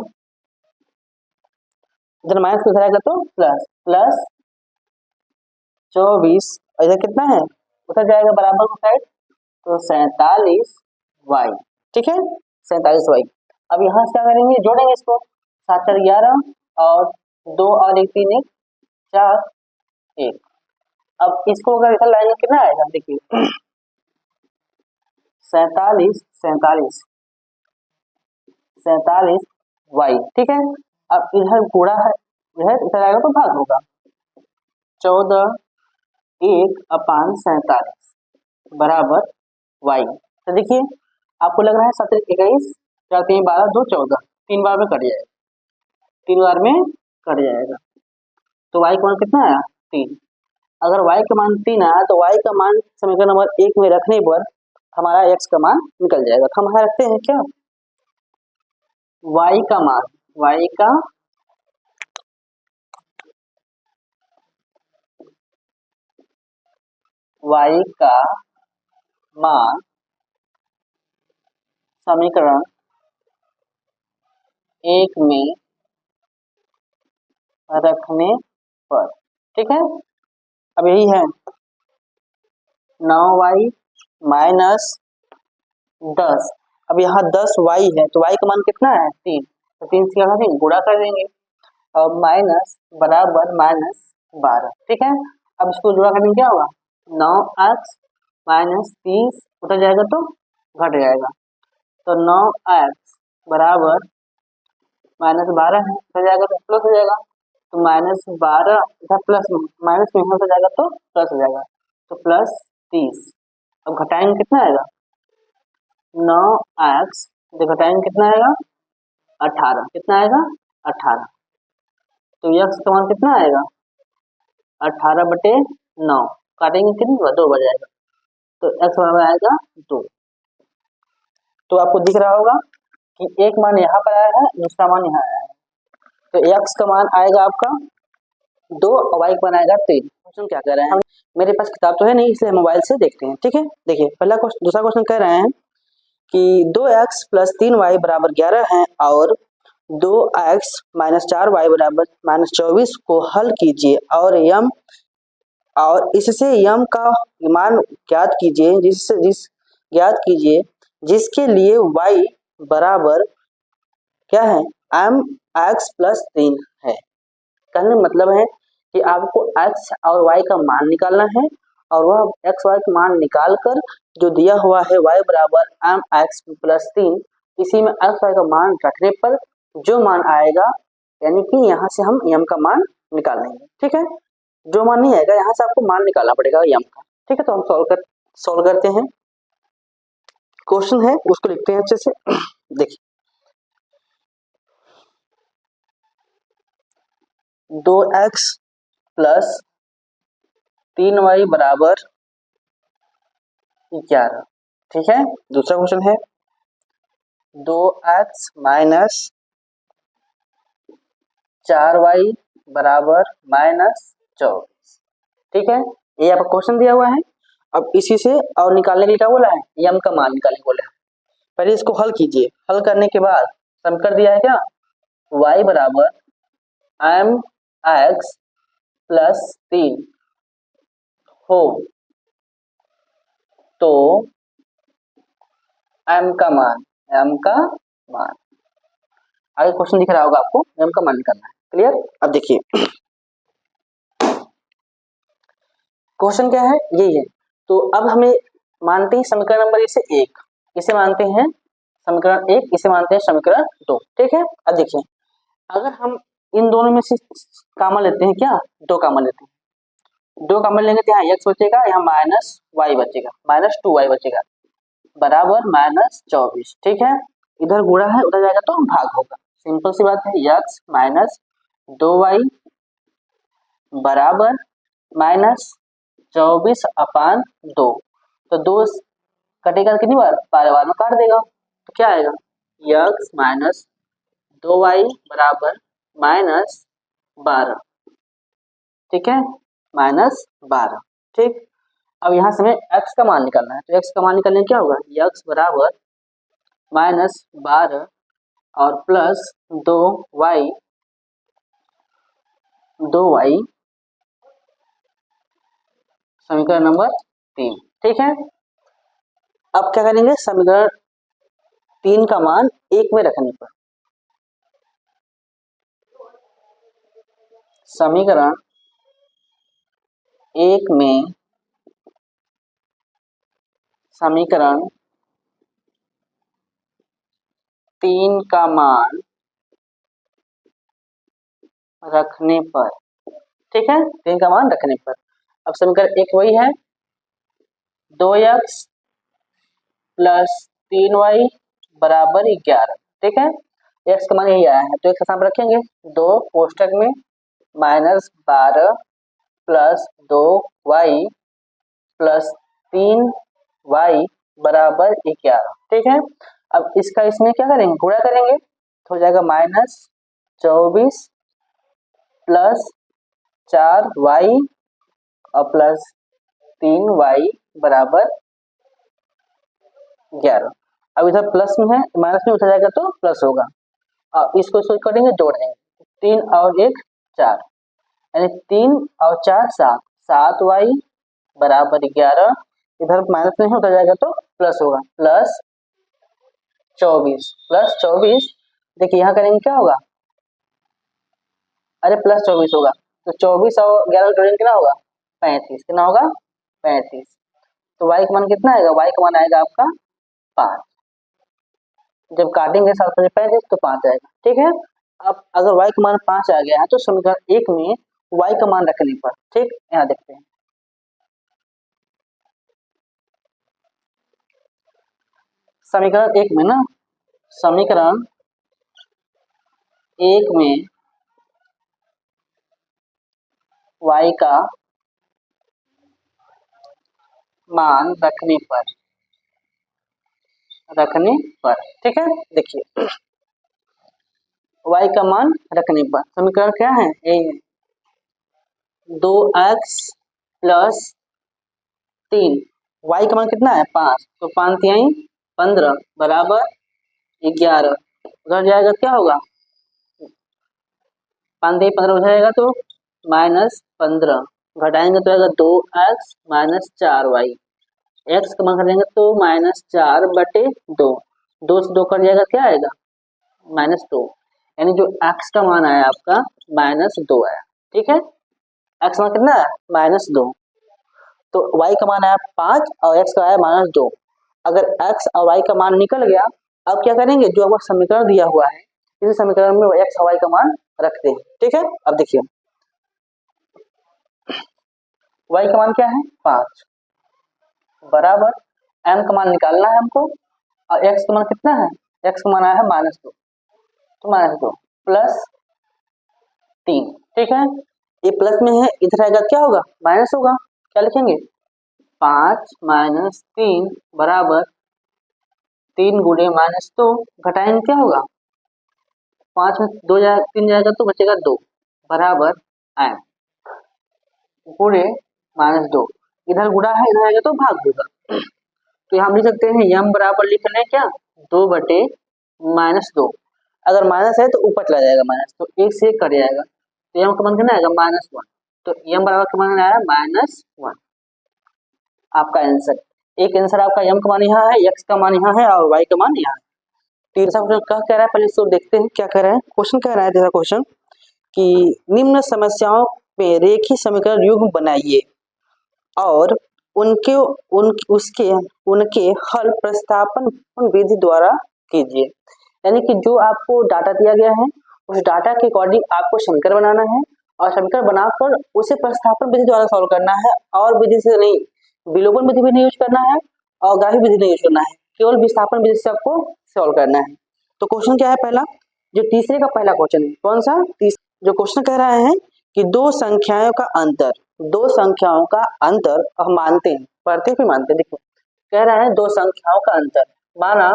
Speaker 1: इधर माइनस में आएगा तो प्लस, प्लस 24, इधर कितना है, उधर जाएगा बराबर को साइड, तो 47 y, ठीक है, 47 y। अब यहाँ से क्या करेंगे, जोड़ेंगे इसको, 7 4 11 और 2 और 1 3 1 4 1। अब इसको अगर इधर लाएंगे कितना आएगा, देखिए 47 y, ठीक है। अब इधर गुणा है, इधर आएगा तो भाग होगा, 14 1 अपान 47 बराबर y। तो देखिए आपको लग रहा है 17 21 4 3 12 2 14, 3 बार में कट जाएगा, 3 बार में कट जाएगा। तो y का मान कितना आया 3। अगर y का मान 3 आया तो y का मान समीकरण नंबर 1 में रखने पर हमारा x का मान निकल जाएगा। तो हम यहाँ रखते हैं क्या, y का मान, y का मान समीकरण 1 में रखने पर, ठीक है। अब यही है 9y माइनस 10। अब यहाँ 10y है तो y का मान कितना है 3, तो 3 से क्या करेंगे गुणा कर देंगे और माइनस बराबर -12, ठीक है। अब इसको गुणा करने क्या होगा 9x माइनस 30 उधर जाएगा तो घट जाएगा, तो 9x बराबर -12 है, उधर जाएगा तो प्लस हो जाएगा, तो -12 इधर प्लस में, माइनस में हो जाएगा तो प्लस हो जाएगा, तो प्लस 30। अब घटाएंगे कितना आएगा 9x, तो घटाएंगे कितना आएगा 18, कितना आएगा 18। तो x का मान कितना आएगा 18/9, काटेंगे कितनी 2 बच जाएगा, तो x बराबर आएगा 2। तो आपको दिख रहा होगा कि एक मान यहाँ पर आया है, दूसरा मान यहाँ आया है। तो x का मान आएगा आपका 2 और y का मान आएगा 3। क्वेश्चन क्या कह रहे हैं, मेरे पास किताब तो है नहीं इसलिए मोबाइल से देखते हैं, ठीक है। देखिए पहला क्वेश्चन, दूसरा क्वेश्चन कह रहे हैं कि 2x प्लस 3y बराबर 11 है और 2x माइनस 4y बराबर -24 को हल कीजिए और इससे यम का मान ज्ञात कीजिए, जिसके लिए y बराबर क्या है mx प्लस 3 है। कहने का मतलब है कि आपको x और y का मान निकालना है और वह x y का मान निकाल कर जो दिया हुआ है y बराबर mx प्लस 3, इसी में x y का मान रखने पर जो मान आएगा, यानी कि यहाँ से हम m का मान निकाल लेंगे, ठीक है। जो मान नहीं आएगा यहाँ से आपको मान निकालना पड़ेगा m का, ठीक है। तो हम सॉल्व करते हैं। क्वेश्चन है उसको लिखते हैं अच्छे से। देखिए 2x प्लस 3y बराबर 11, ठीक है। दूसरा क्वेश्चन है 2x माइनस 4y बराबर -24, ठीक है। ये आपका क्वेश्चन दिया हुआ है। अब इसी से और निकालने के लिए क्या बोला है, यम का मान निकालने को बोला है। पहले इसको हल कीजिए, हल करने के बाद समीकरण दिया है क्या y बराबर mx प्लस 3 हो तो m का मान आगे क्वेश्चन दिख रहा होगा आपको, m का मान निकालना है, क्लियर। अब देखिए क्वेश्चन क्या है यही है। तो अब हमें मानते हैं समीकरण नंबर इसे 1, इसे मानते हैं समीकरण 1, इसे मानते हैं समीकरण 2, ठीक है। अब देखिए अगर हम इन दोनों में से कॉमन लेते हैं, क्या 2 कॉमन लेते हैं, 2 कॉमन लेंगे तो यहाँ x बचेगा, यहाँ -y बचेगा, -2y बचेगा बराबर -24, ठीक है। इधर गुणा है उधर जाएगा तो भाग होगा, सिंपल सी बात है। x माइनस 2y बराबर -24/2, तो 2 कटेगा कितनी बार, बार बार में काट देगा, तो क्या आएगा x माइनस 2y बराबर -12, ठीक है, -12, ठीक। अब यहाँ से हमें x का मान निकालना है, तो x का मान निकालने क्या होगा x बराबर -12 और प्लस 2y समीकरण नंबर 3, ठीक है। अब क्या करेंगे समीकरण 3 का मान 1 में रखने पर, समीकरण 1 में समीकरण 3 का मान रखने पर, ठीक है, 3 का मान रखने पर। अब समीकरण 1 वही है 2x प्लस 3y बराबर 11, ठीक है। एक्स का मान यही आया है, तो एक साथ रखेंगे 2 कोष्टक में -12 प्लस 2y प्लस 3y बराबर 11। ठीक है, अब इसका इसमें क्या करेंगे, गुणा करेंगे तो हो जाएगा -24 प्लस 4y और प्लस 3y बराबर 11। अब इधर प्लस में है, माइनस में उठा जाएगा तो प्लस होगा। अब इसको इसको करेंगे, जोड़ देंगे 3 और 1 4, यानी 3 और 4 7, 7y बराबर 11। इधर माइनस में उठा जाएगा तो प्लस होगा, प्लस 24 देखिए यहाँ करेंगे क्या होगा, अरे प्लस 24 होगा, तो 24 और 11 जोड़ेंगे कितना होगा 35, कितना होगा 35। तो y का मान कितना आएगा, y का मान आएगा आपका 5। जब काटेंगे 7 5 35 तो 5 आएगा। ठीक है, अब अगर y का मान 5 आ गया है तो समीकरण 1 में y का मान रखने पर, ठीक यहाँ देखते हैं, समीकरण 1 में ना, समीकरण 1 में y का मान रखने पर, ठीक है, देखिए y का मान रखने पर समीकरण क्या है, यही है 2x प्लस 3, y का मान कितना है 5, तो 5 तिहाई 15 बराबर 11। उधर जाएगा क्या होगा, 5 तिहाई 15 हो जाएगा तो -15, घटाएंगे तो आएगा 2x माइनस 4y, x का मान करेंगे तो -4/2, 2 से 2 कट जाएगा, क्या आएगा -2, यानी जो x का मान आया आपका -2 आया। ठीक है, x मान कितना है -2, तो y का मान आया 5 और x का आया -2। अगर x और y का मान निकल गया, अब क्या करेंगे, जो आपका समीकरण दिया हुआ है इसी समीकरण में x और y का मान रखते हैं। ठीक है, अब देखिए y का मान क्या है 5 बराबर m का मान निकालना है हमको, और x का मान कितना है, x का मान आया है -2, तो -2 प्लस 3। ठीक है, ये प्लस में है, इधर आएगा क्या होगा माइनस होगा, क्या लिखेंगे 5 माइनस 3 बराबर 3 गुणे -2, घटाएंगे क्या होगा, 5 में 2 जाएगा 3 जाएगा तो बचेगा 2 बराबर m गुणे -2, इधर गुणा है इधर आएगा तो भाग होगा, तो हम लिख सकते हैं m बराबर लिख लें क्या 2/-2, अगर माइनस है तो ऊपर चला जाएगा माइनस, तो 1 से 1 कट जाएगा, तो m का मान कितना आएगा -1, तो m बराबर का मान आया -1, आपका आंसर। एक आंसर आपका m का मान यहाँ है, x का मान यहाँ है और y का मान यहाँ है। तीसरा क्वेश्चन क्या कह रहा है, पहले इसको देखते हैं क्या कह रहा है। क्वेश्चन कह रहा है तीसरा क्वेश्चन कि निम्न समस्याओं में रेखीय समीकरण युग्म बनाइए और उनके उनके हल प्रतिस्थापन विधि द्वारा कीजिए। यानी कि जो आपको डाटा दिया गया है उस डाटा के अकॉर्डिंग आपको समीकरण बनाना है और समीकरण बनाकर उसे प्रतिस्थापन विधि द्वारा सॉल्व करना है, और विधि से नहीं, विलोपन विधि भी नहीं यूज करना है और ग्राही विधि नहीं यूज करना है, केवल विस्थापन विधि से आपको सॉल्व करना है। तो क्वेश्चन क्या है, पहला जो तीसरे का पहला क्वेश्चन है, कौन सा जो क्वेश्चन कह रहा है कि दो संख्याओं का अंतर हम मानते हैं, पढ़ते भी मानते हैं। देखो कह रहा है दो संख्याओं का अंतर, माना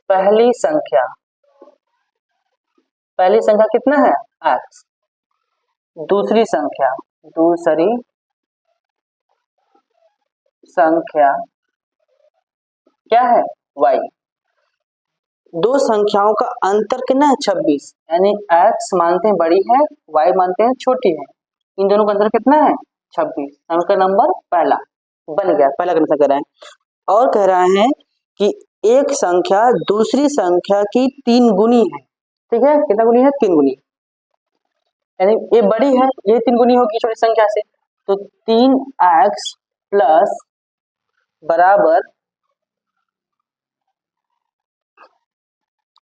Speaker 1: पहली संख्या कितना है x, दूसरी संख्या क्या है y, दो संख्याओं का अंतर कितना है 26, यानी x मानते हैं बड़ी है y मानते हैं छोटी है, इन दोनों का अंतर कितना है 26, समीकरण नंबर पहला बन गया, पहला कंडीशन कर रहा है। और कह रहा है कि एक संख्या दूसरी संख्या की 3 गुनी है। ठीक है, कितना गुनी है 3 गुनी, यानी ये बड़ी है ये 3 गुनी होगी छोटी संख्या से, तो 3x प्लस बराबर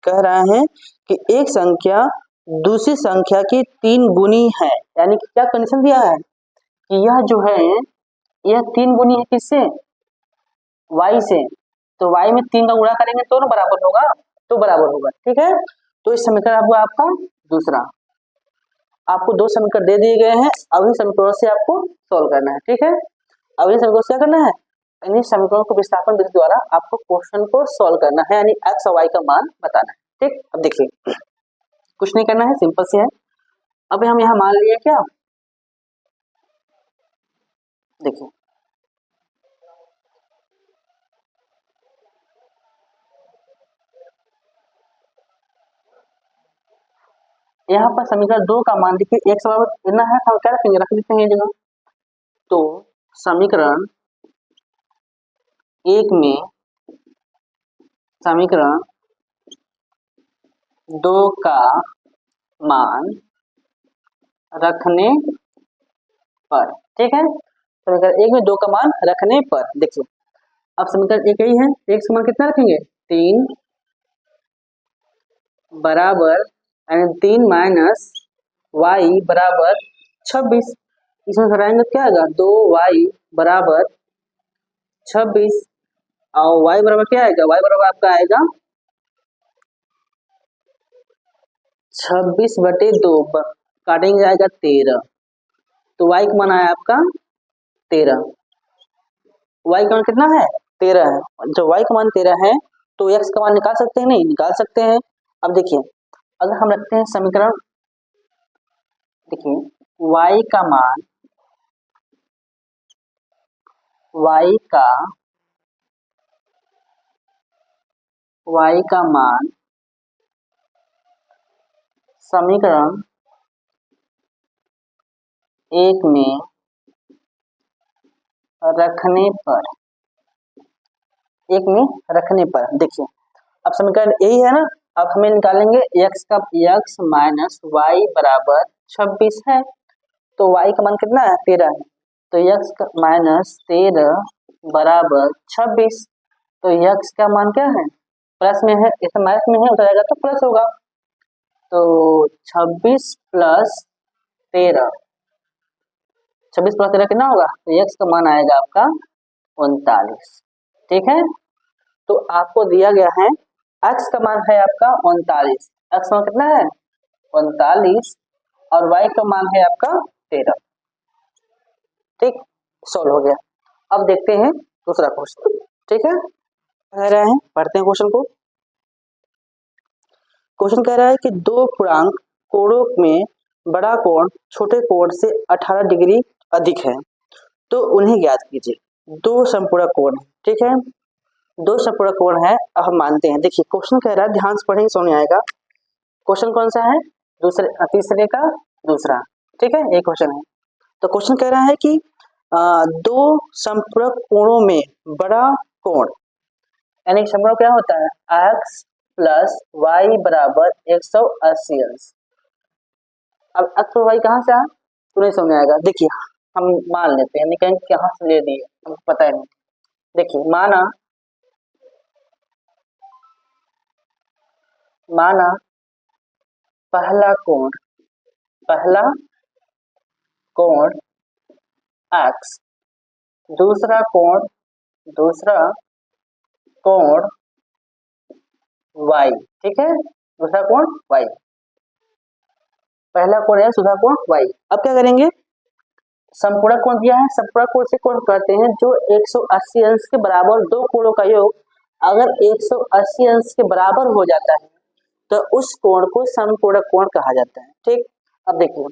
Speaker 1: कह रहा है कि एक संख्या दूसरी संख्या की 3 गुनी है, यानी कि क्या कंडीशन दिया है कि यह जो है यह 3 गुनी है किससे y से, तो y में 3 का गुणा करेंगे तो ना बराबर होगा, तो बराबर होगा। ठीक है, तो इस समीकरण आपका आपका दूसरा। आपको 2 समीकरण दे दिए गए हैं, अब इन समीकरणों से आपको सॉल्व करना है। ठीक है, अब इन समीकरणों से क्या करना है, इन समीकरणों को विस्थापन विधि द्वारा आपको क्वेश्चन को सॉल्व करना है, यानी x और y का मान बताना है। ठीक, अब देखिए कुछ नहीं करना है, सिंपल से है। अब हम यहाँ मान लिए क्या, देखिए यहाँ पर समीकरण 2 का मान देखिए x बराबर इतना है, हम क्या रखेंगे, रख देते हैं ये जगह। तो समीकरण 1 में समीकरण 2 का मान रखने पर, ठीक है, समीकरण 1 में 2 का मान रखने पर देखिए, अब समीकरण 1 ही है, x का मान कितना रखेंगे 3 बराबर 3 माइनस y बराबर 26, इसमें घटाएंगे क्या आएगा 2y बराबर 26 और y बराबर क्या आएगा, y बराबर आपका आएगा 26/2 काटेंगे आएगा 13, तो y का मान आया आपका 13, y का मान कितना है 13 है। जब y का मान 13 है तो x का मान निकाल सकते हैं, नहीं निकाल सकते हैं। अब देखिए अगर हम रखते हैं समीकरण, देखिए y का मान, y का मान समीकरण 1 में रखने पर, 1 में रखने पर देखिए, अब समीकरण यही है ना, अब हमें निकालेंगे x का, x माइनस वाई बराबर 26 है, तो y का मान कितना है 13 है, तो x माइनस 13 बराबर 26, तो x का मान क्या है प्लस में है, इसे माइनस में है, उधर जाएगा तो प्लस होगा, तो 26 प्लस 13, 26 प्लस 13 कितना होगा, तो x का मान आएगा आपका 39। ठीक है, तो आपको दिया गया है x का मान है आपका 39, x मान कितना है 39 और y का मान है आपका 13। ठीक, सॉल्व हो गया। अब देखते हैं दूसरा क्वेश्चन। ठीक है, कह रहा है, पढ़ते हैं क्वेश्चन को। क्वेश्चन कह रहा है कि दो पूर्णांक कोणों में बड़ा कोण छोटे कोण से 18 डिग्री अधिक है, तो उन्हें ज्ञात कीजिए। दो समपूरक कोण है, ठीक है, दो समपूरक कोण है, अब हम मानते हैं। देखिए क्वेश्चन कह रहा है, ध्यान से पढ़ेंगे समझ आएगा। क्वेश्चन कौन सा है, तीसरे का दूसरा, ठीक है, एक क्वेश्चन है। तो क्वेश्चन कह रहा है कि दो समपूरक कोणों में बड़ा कोण, यानी समपूरक क्या होता है x प्लस वाई बराबर 180 अंश। अब x और y कहाँ से आया तो नहीं समझ आएगा। देखिए हम मान लेते हैं, यानी कहीं कहाँ से ले दिए हमको पता है नहीं। देखिए माना पहला कोण x, दूसरा कोण y, ठीक है, दूसरा कोण y, पहला कोण है दूसरा कोण y। अब क्या करेंगे, समपूरक कोण दिया है, समपूरक कोण से कोण करते हैं जो 180 अंश के बराबर, दो कोणों का योग अगर 180 अंश के बराबर हो जाता है तो उस कोण को समपूरक कोण कहा जाता है। ठीक, अब देखिए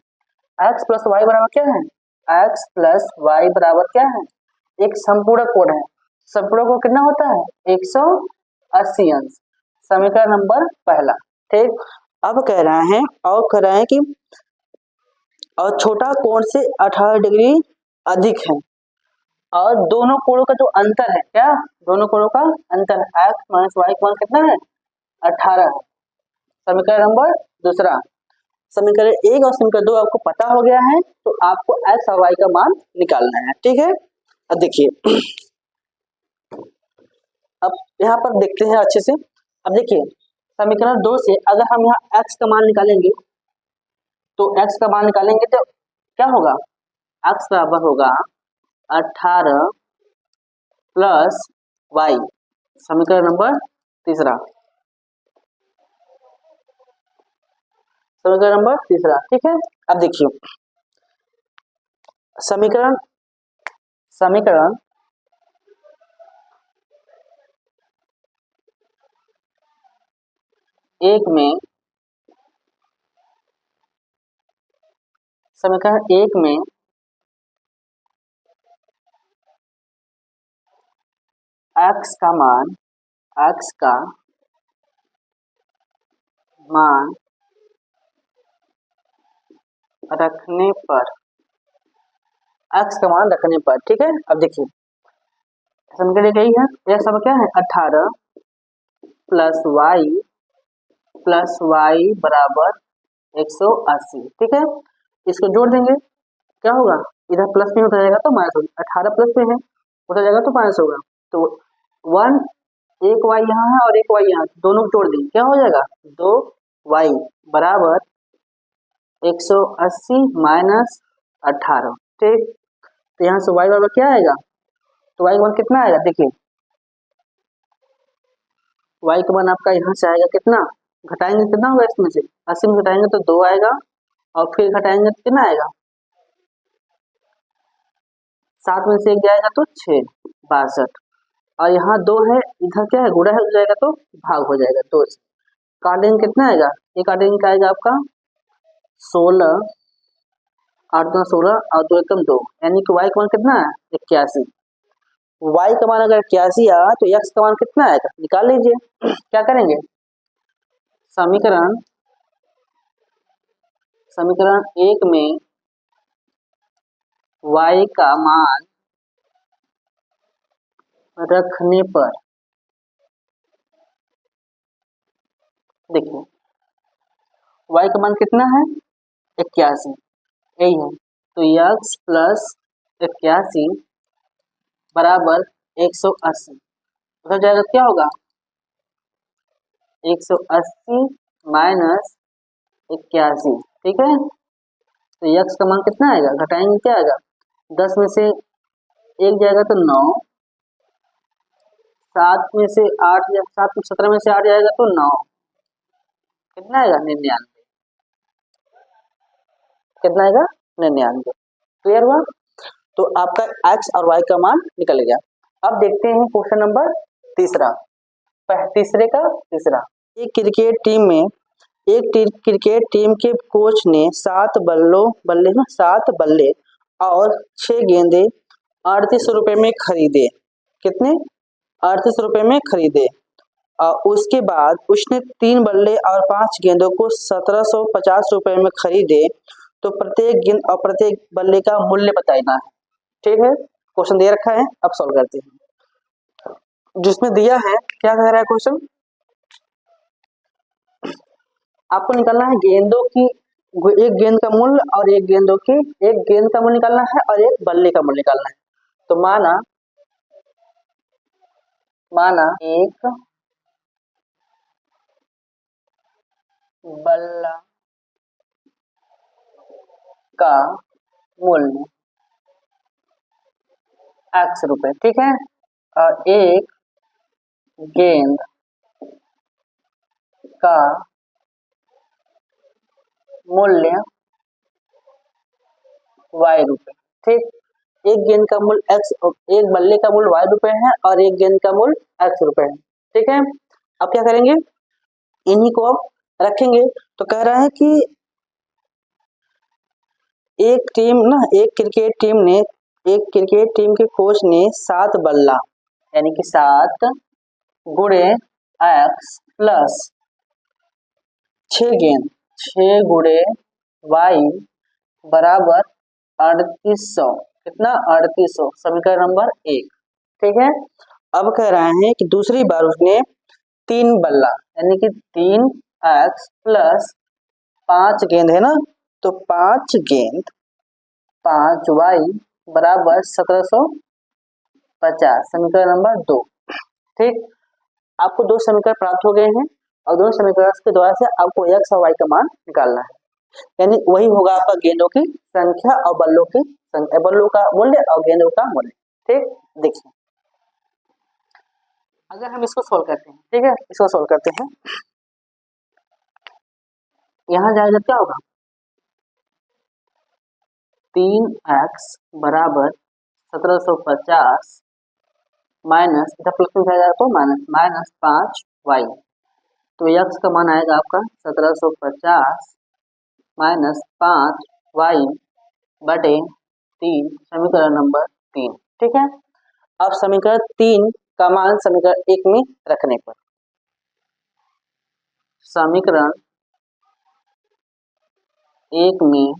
Speaker 1: x प्लस वाई बराबर क्या है, x प्लस वाई बराबर क्या है, एक समपूरक कोण है, समपूरक कोण कितना होता है 180 अंश, समीकरण नंबर पहला। ठीक, अब कह रहा है और कह रहा है कि और छोटा कोण से 18 डिग्री अधिक है, और दोनों कोणों का जो अंतर है, क्या दोनों कोणों का अंतर है x माइनस वाई का मान कितना है 18 है, समीकरण नंबर दूसरा। समीकरण 1 और समीकरण 2 आपको पता हो गया है, तो आपको x और y का मान निकालना है। ठीक है, अब देखिए अब यहाँ पर देखते हैं अच्छे से। अब देखिए समीकरण 2 से अगर हम यहाँ x का मान निकालेंगे, तो x का मान निकालेंगे तो क्या होगा, x बराबर होगा 18 प्लस y, समीकरण नंबर तीसरा, समीकरण नंबर तीसरा। ठीक है, अब देखिए समीकरण समीकरण एक में समीकरण एक में x का मान रखने पर ठीक है। अब देखिए समीकरण यही है, यह सब क्या है 18 प्लस वाई बराबर 180। ठीक है, इसको जोड़ देंगे, क्या होगा, इधर प्लस में होता जाएगा तो माइनस होगा, 18 प्लस में है होता जाएगा तो माइनस होगा, तो 1 एक वाई यहाँ है और एक वाई यहाँ, दोनों को जोड़ देंगे, क्या हो जाएगा 2 वाई बराबर 180 माइनस 18। ठीक, तो यहाँ से वाई बराबर क्या आएगा, तो वाई का मान कितना आएगा, देखिए वाई का मान आपका यहाँ से आएगा कितना, घटाएंगे कितना होगा इसमें से, 80 में घटाएंगे तो 2 आएगा और फिर घटाएंगे तो कितना आएगा, 7 में से 1 जाएगा तो 6 62, और यहाँ 2 है, इधर क्या है गुणा हो जाएगा तो भाग हो जाएगा 2 से, काटेंगे कितना आएगा, ये काटेंगे क्या आएगा आपका 16, 8 2 16 और 2 एकम 2, यानी कि वाई का मान कितना है 81। वाई का मान अगर 81 आया तो एक्स का मान कितना आएगा, निकाल लीजिए। क्या करेंगे, समीकरण एक में y का मान रखने पर, देखिए y का मान कितना है 81, यही है, तो x प्लस 81 बराबर 180, उधर जाएगा क्या होगा 180 माइनस 81। ठीक है, तो x का मान कितना आएगा, घटाएंगे क्या आएगा, 10 में से 1 जाएगा तो 9, 7 में से 8 या 7 17 में से 8 जाएगा तो 9, कितना आएगा 99, कितना आएगा 99। क्लियर हुआ, तो आपका x और y का मान निकल गया। अब देखते हैं क्वेश्चन नंबर तीसरा, तीसरा एक क्रिकेट टीम के कोच ने 7 बल्ले और 6 गेंदे 38 रुपए में खरीदे, कितने 38 रुपए में खरीदे, और उसके बाद उसने 3 बल्ले और 5 गेंदों को 1750 रुपए में खरीदे, तो प्रत्येक गेंद और प्रत्येक बल्ले का मूल्य बताना है। ठीक है, क्वेश्चन दे रखा है, अब सॉल्व करते हैं। जिसमें दिया है क्या कह रहा है क्वेश्चन, आपको निकालना है गेंदों की, एक गेंद का मूल्य और एक गेंद का मूल्य निकालना है और एक बल्ले का मूल्य निकालना है। तो माना एक बल्ला का मूल्य x रुपए, ठीक है, और एक गेंद का मूल्य y रुपए। ठीक, एक गेंद का मूल्य x, एक बल्ले का मूल्य y रुपए है और एक गेंद का मूल्य x रुपए है। ठीक है, अब क्या करेंगे, इन्हीं को अब रखेंगे। तो कह रहा है कि एक क्रिकेट टीम के कोच ने 7 बल्ला यानी कि 7 गुणे x प्लस 6 गेंद 6 गुणे y बराबर 3800, कितना 3800, समीकरण नंबर 1। ठीक है, अब कह रहे हैं कि दूसरी बार उसने 3 बल्ला यानी कि 3x प्लस 5 गेंद है ना, तो 5 गेंद 5y बराबर 1750, समीकरण नंबर 2। ठीक, आपको 2 समीकरण प्राप्त हो गए हैं और दोनों समीकरण के द्वारा से आपको x और y का मान निकालना है, यानी वही होगा आपका गेंदों की संख्या और बल्लों की संख्या, बल्लों का मूल्य और गेंदों का मूल्य। ठीक, देखिए अगर हम इसको सोल्व करते हैं, ठीक है, इसको सोल्व करते हैं, यहाँ जाएगा क्या होगा 3x बराबर 1750 माइनस इधर प्लस में जाएगा तो माइनस 5y। तो x का मान आएगा आपका 1750 माइनस 5y बटे 3, समीकरण नंबर 3। ठीक है, अब समीकरण 3 का मान समीकरण 1 में रखने पर समीकरण 1 में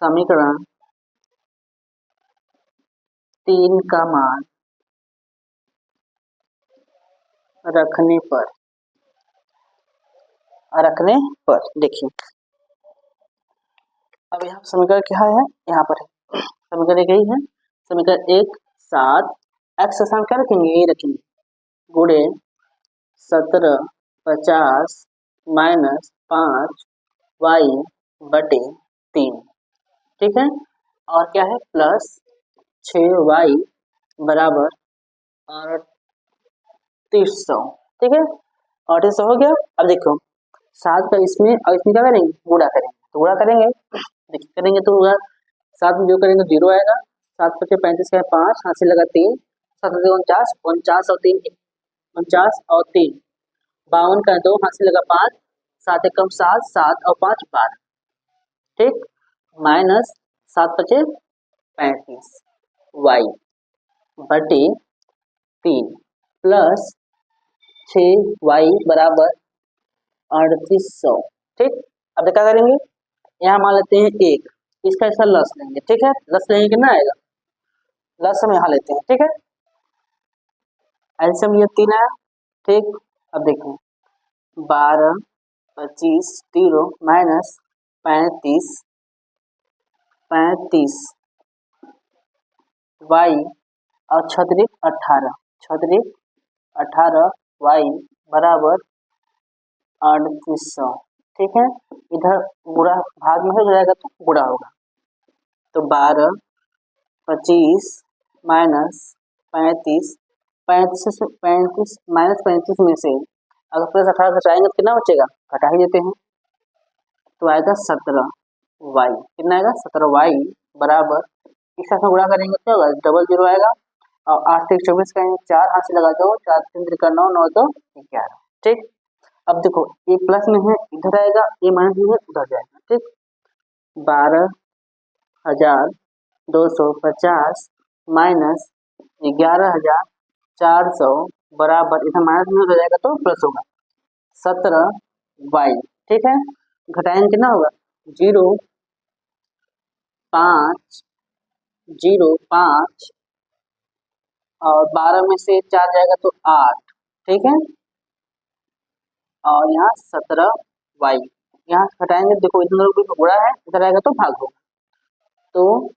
Speaker 1: समीकरण 3 का मान रखने पर देखिए, अब यहाँ समीकरण क्या है, यहाँ पर है समीकरण एक यही है, समीकरण 1 7 x का स्थान क्या रखेंगे, यही रखेंगे, गुणे 1750 माइनस 5y बटे 3। ठीक है, और क्या है प्लस 6y बराबर 3800। ठीक है, 3800 हो गया। अब देखो 7 का इसमें और इसमें क्या करेंगे, गुणा करेंगे, तो गुणा करेंगे देखिए करेंगे तो होगा 7 में जो करेंगे 0 आएगा, 7 पचे 35 का 5 हाथ से लगा 3, 7 49 49 और 3 49 और 3 52 का 2 हाथ से लगा 5, 7 एकम 7 7 और 5 12। ठीक, माइनस 7 पचे 35 y बटे 3 प्लस 6y बराबर 3800। ठीक, अब क्या करेंगे, यहाँ मान लेते हैं 1, इसका ऐसा लस लेंगे। ठीक है, लस लेंगे कितना आएगा, लस हम यहाँ लेते हैं। ठीक है, एलसीएम ये 3 आया। ठीक, अब देखें 12 25 0 माइनस 35 y और 18 y बराबर 3800। ठीक है, इधर गुणा भाग में हो जाएगा तो गुणा होगा, तो 12 25 माइनस 35 माइनस 35 में से अगर प्लस 18 घटाएंगे तो कितना बचेगा, घटा ही देते हैं, तो आएगा 17y। कितना आएगा 17y बराबर, इस साथ में गुणा करेंगे क्या होगा, डबल 0 आएगा, और 8 से 24 का 4 हाथ से लगा दो, 4 3 का 9 9 2 11। ठीक, अब देखो ये प्लस में है इधर आएगा, ये माइनस में है उधर जाएगा। ठीक, 12,250 माइनस 11,400 बराबर, इधर माइनस में हो जाएगा तो प्लस होगा 17y। ठीक है, घटाएंगे कितना होगा 0 5 0 5 और 12 में से 4 जाएगा तो 8। ठीक है, और यहाँ 17y, यहाँ घटाएंगे देखो इधर भी गुणा है, इधर आएगा तो भाग होगा, तो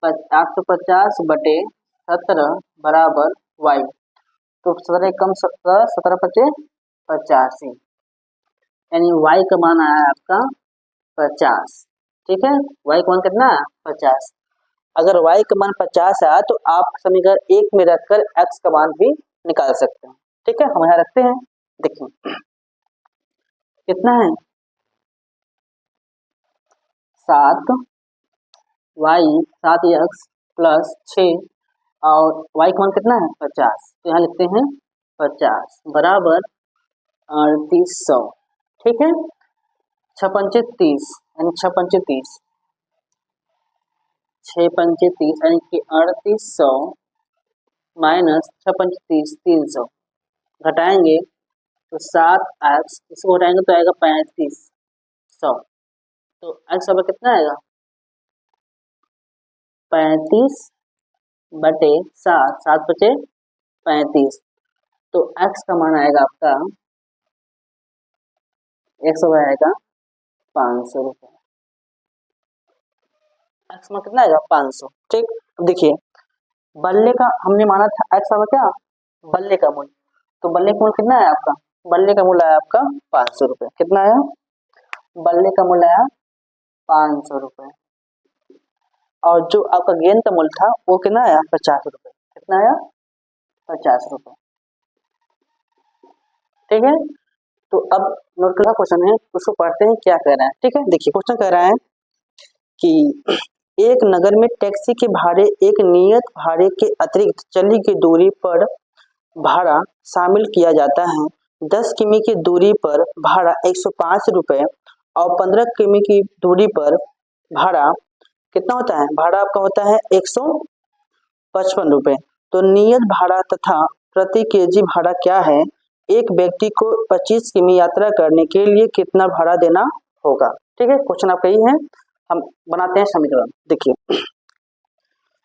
Speaker 1: 850 बटे 17 बराबर y, तो 17 कम 17 17 पचे 85, यानी y का मान आया आपका 50। ठीक है, y का मान कितना है 50। अगर y का मान 50 आया तो आप समीकरण 1 में रखकर x का मान भी निकाल सकते हैं। ठीक है, हम यहाँ रखते हैं, देखिए कितना है 7 y 7x प्लस 6 और y का मान कितना है 50, तो यहाँ लिखते हैं 50 बराबर 3800। ठीक है, 6 पंचे 30 यानी 6 पंचे 30 6 पंचे 30 यानी कि 3800 माइनस 6 पंचे 30 300, घटाएंगे तो 7x, इसको घटाएंगे तो आएगा 3500, तो x अब कितना आएगा 35 बटे 7 7 बचे 35, तो x का मान आएगा आपका x आएगा 500 रुपये, x में कितना आएगा 500। ठीक, अब देखिए बल्ले का हमने माना था x होगा क्या, बल्ले का मूल्य, तो बल्ले का मूल्य कितना है आपका, बल्ले का मूल्य आया आपका 500 रुपये। कितना आया, बल्ले का मूल्य आया 500 रुपये, और जो आपका गेंद का मूल्य था वो कितना आया 50 रुपये। कितना आया 50 रुपये। ठीक है, तो अब नोट का क्वेश्चन है, उसको पढ़ते हैं क्या कह रहा है। ठीक है, देखिए क्वेश्चन कह रहा है कि एक नगर में टैक्सी के भाड़े एक नियत भाड़े के अतिरिक्त चली की दूरी पर भाड़ा शामिल किया जाता है। 10 किमी की दूरी पर भाड़ा 105 रुपये और 15 किमी की दूरी पर भाड़ा कितना होता है? भाड़ा आपका होता है 155 रुपये। तो नियत भाड़ा तथा प्रति केजी भाड़ा क्या है? एक व्यक्ति को 25 किमी यात्रा करने के लिए कितना भाड़ा देना होगा? ठीक है, क्वेश्चन आपका यही है। हम बनाते हैं समीकरण। देखिए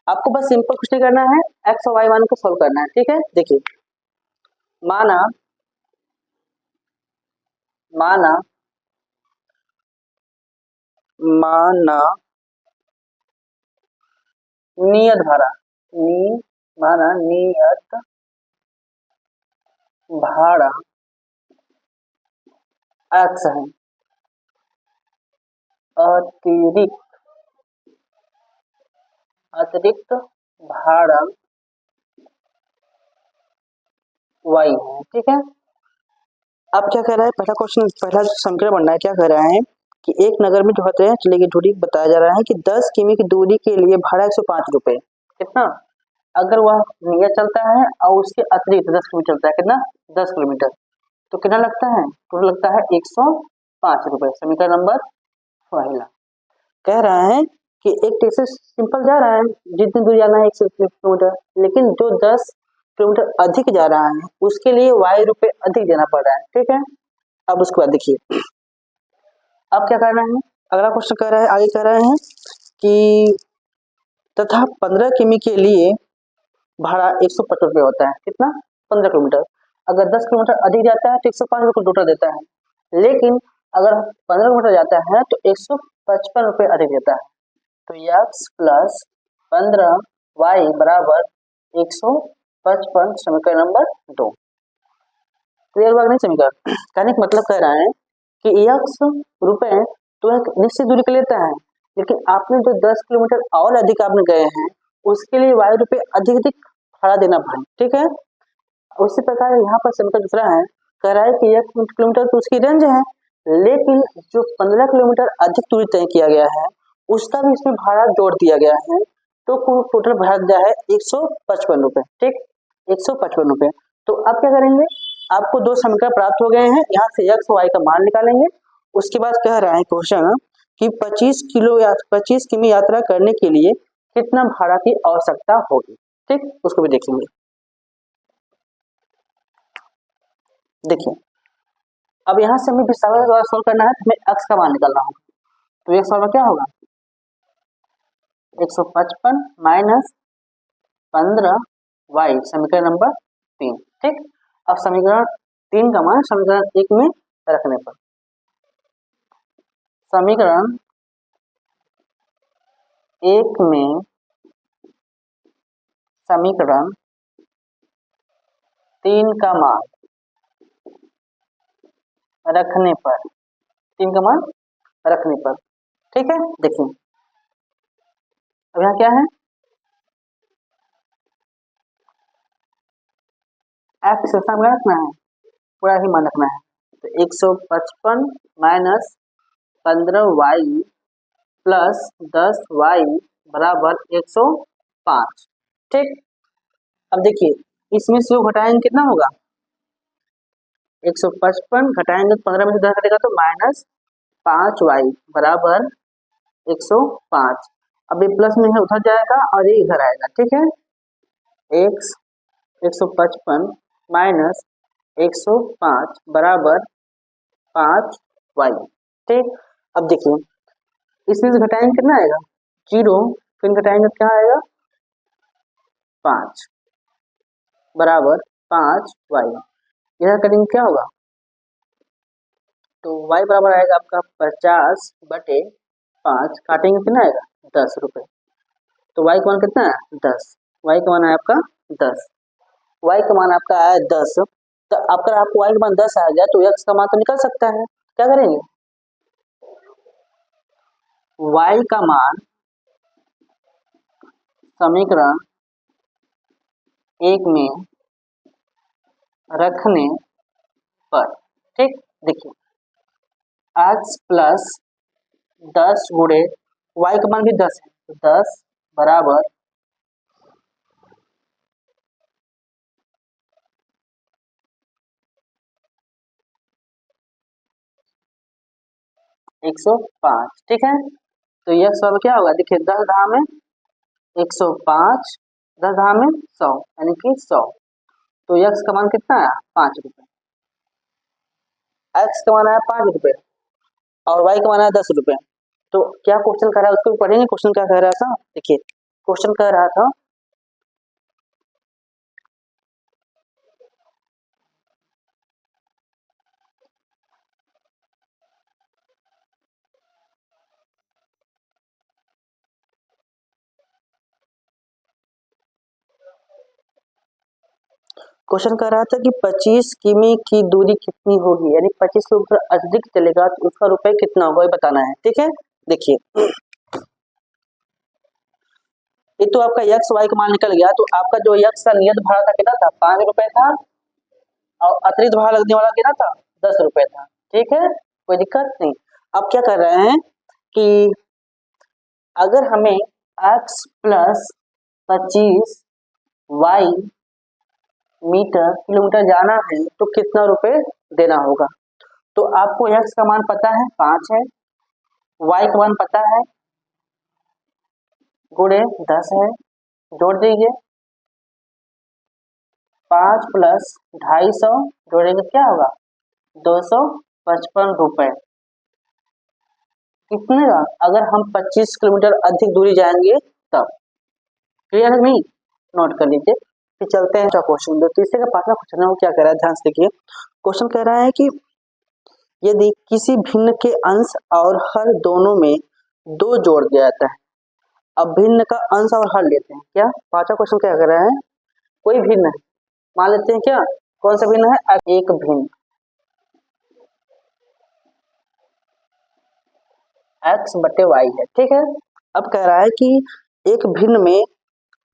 Speaker 1: आपको बस सिंपल कुछ नहीं करना है, एक्स और वाई मान को सॉल्व करना है। ठीक है, देखिए माना माना माना नियत भाड़ा माना नियत भाड़ा एक्स है, अतिरिक्त अतिरिक्त भाड़ा वाई है। ठीक है, अब क्या कह रहा है, पहला क्वेश्चन, पहला समीकरण बनना है। क्या कह रहा है कि एक नगर में जो होते हैं चले की दूरी बताया जा रहा है कि 10 किमी की दूरी के लिए भाड़ा 105 रुपये। कितना? अगर वह नियत चलता है और उसके अतिरिक्त 10 किलोमीटर चलता है, कितना? 10 किलोमीटर, तो कितना लगता है? टोटल लगता है 105 रुपये। समीकरण नंबर पहला कह रहा है कि एक टैक्सी सिंपल जा रहा है, जितनी दूर जाना है 100 किलोमीटर, लेकिन जो 10 किलोमीटर अधिक जा रहा है उसके लिए वाई रुपये अधिक देना पड़ रहा है। ठीक है, अब उसके बाद देखिए अब क्या करना है। अगला क्वेश्चन कह रहा है, आगे कह रहे हैं कि तथा 15 किमी के लिए भाड़ा 155 रुपये होता है। कितना? 15 किलोमीटर। अगर 10 किलोमीटर अधिक जाता है तो 105 रुपये टोटल देता है, लेकिन अगर 15 किलोमीटर जाता है तो 155 रुपये अधिक देता है। तो x प्लस 15 वाई बराबर 155, समीकरण नंबर 2। क्लियर हुआ नहीं समीकरण? कहने का मतलब कह रहा है कि x रुपए तो एक निश्चित दूरी के लेता है, लेकिन आपने जो 10 किलोमीटर और अधिक आपने गए हैं उसके लिए वाई रुपये अधिक अधिक भाड़ा देना भाई। ठीक है, उसी प्रकार यहाँ पर समीकरण दूसरा है, कह रहा है कि 1 किलोमीटर तो उसकी रेंज है, लेकिन जो 15 किलोमीटर अधिक दूरी तय किया गया है उसका भी इसमें भाड़ा जोड़ दिया गया है, तो कुल टोटल भाड़ा दिया है 155 रुपये। ठीक, 155 रुपये। तो अब क्या करेंगे, आपको दो समीकरण प्राप्त हो गए हैं, यहाँ से x y का मान निकालेंगे। उसके बाद कह रहा है क्वेश्चन कि 25 किमी यात्रा करने के लिए कितना भाड़ा की आवश्यकता होगी। ठीक, उसको भी देखेंगे। देखिए अब यहाँ से हमें विस्तार द्वारा सोल्व करना है, तो हमें x का मान निकालना होगा। तो x वाला क्या होगा? 155 माइनस 15 वाई, समीकरण नंबर 3। ठीक, अब समीकरण 3 का मान समीकरण 1 में रखने पर समीकरण 1 में समीकरण 3 का मान रखने पर 3 का मान रखने पर ठीक है, देखिए अब यहाँ क्या है, एक्स सामने रखना है, पूरा ही मान रखना है। तो 155 माइनस 15 वाई प्लस 10 वाई बराबर 105। ठीक, अब देखिए इसमें से घटाएंगे कितना होगा? 155 घटाएंगे तो 15 में से 10 घटेगा तो माइनस 5 वाई बराबर 105। अब ये प्लस में है उधर जाएगा और ये इधर आएगा। ठीक है, एक्स 155 माइनस 105 बराबर 5 वाई। ठीक, अब देखिए इसमें से घटाएंगे कितना आएगा? 0, फिर घटाएंगे क्या आएगा? 5 बराबर 5 वाई। इधर करेंगे क्या होगा? तो y बराबर आएगा आपका 50/5, काटेंगे कितना आएगा? 10 रुपये। तो y का मान कितना है? 10। y का मान है आपका 10, y का मान आपका आया 10। तो अगर आपको y का मान 10 आ गया तो x का मान तो निकल सकता है। क्या करेंगे? y का मान समीकरण 1 में रखने पर, ठीक, देखिए x प्लस 10 गुणे y का मान भी 10 है, तो 10 बराबर 105, ठीक है। तो यह सब क्या होगा, देखिए 10 धाम में 105, 10 धाम में 100 यानी कि 100। तो यक्स का मान कितना है, 5 रुपए, एक्स का मान आया 5 रुपए और वाई का मान आया 10 रुपए। तो क्या क्वेश्चन कह रहा है उसको भी पढ़ेंगे। क्वेश्चन क्या कह रहा था, देखिए क्वेश्चन कह रहा था क्वेश्चन कह रहा था कि 25 किमी की दूरी कितनी होगी, यानी 25 किलोमीटर अधिक चलेगा तो उसका रुपए कितना होगा ये बताना है, ठीक है। देखिए ये तो आपका यक्स वाई का मान निकल गया, तो आपका जो यक्स का नियत भाड़ा था कितना था, 5 रुपए था, और अतिरिक्त भाड़ा लगने वाला कितना था, 10 रुपए था, ठीक है, कोई दिक्कत नहीं। अब क्या कर रहे हैं कि अगर हमें x plus 25 y metre kilometre जाना है तो कितना रुपए देना होगा। तो आपको x का मान पता है 5 है, y का मान पता है गुणे 10 है, जोड़ दीजिए 5 प्लस 250 जोड़ेंगे क्या होगा 255 रुपए। कितने का, अगर हम 25 किलोमीटर अधिक दूरी जाएंगे तब। क्लियर है नहीं, नोट कर लीजिए। फिर चलते हैं क्वेश्चन, जो तीसरे का पांचवा क्वेश्चन है वो क्या कह रहा है, ध्यान से देखिए। क्वेश्चन कह रहा है कि यदि किसी भिन्न के अंश और हर दोनों में 2 जोड़ दिया जाता है। अब भिन्न का अंश और हर लेते हैं, क्या पांचवा क्वेश्चन क्या कर रहा है, कोई भिन्न है, मान लेते हैं क्या, कौन सा भिन्न है, एक भिन्न x बटे y है, ठीक है। अब कह रहा है कि एक भिन्न में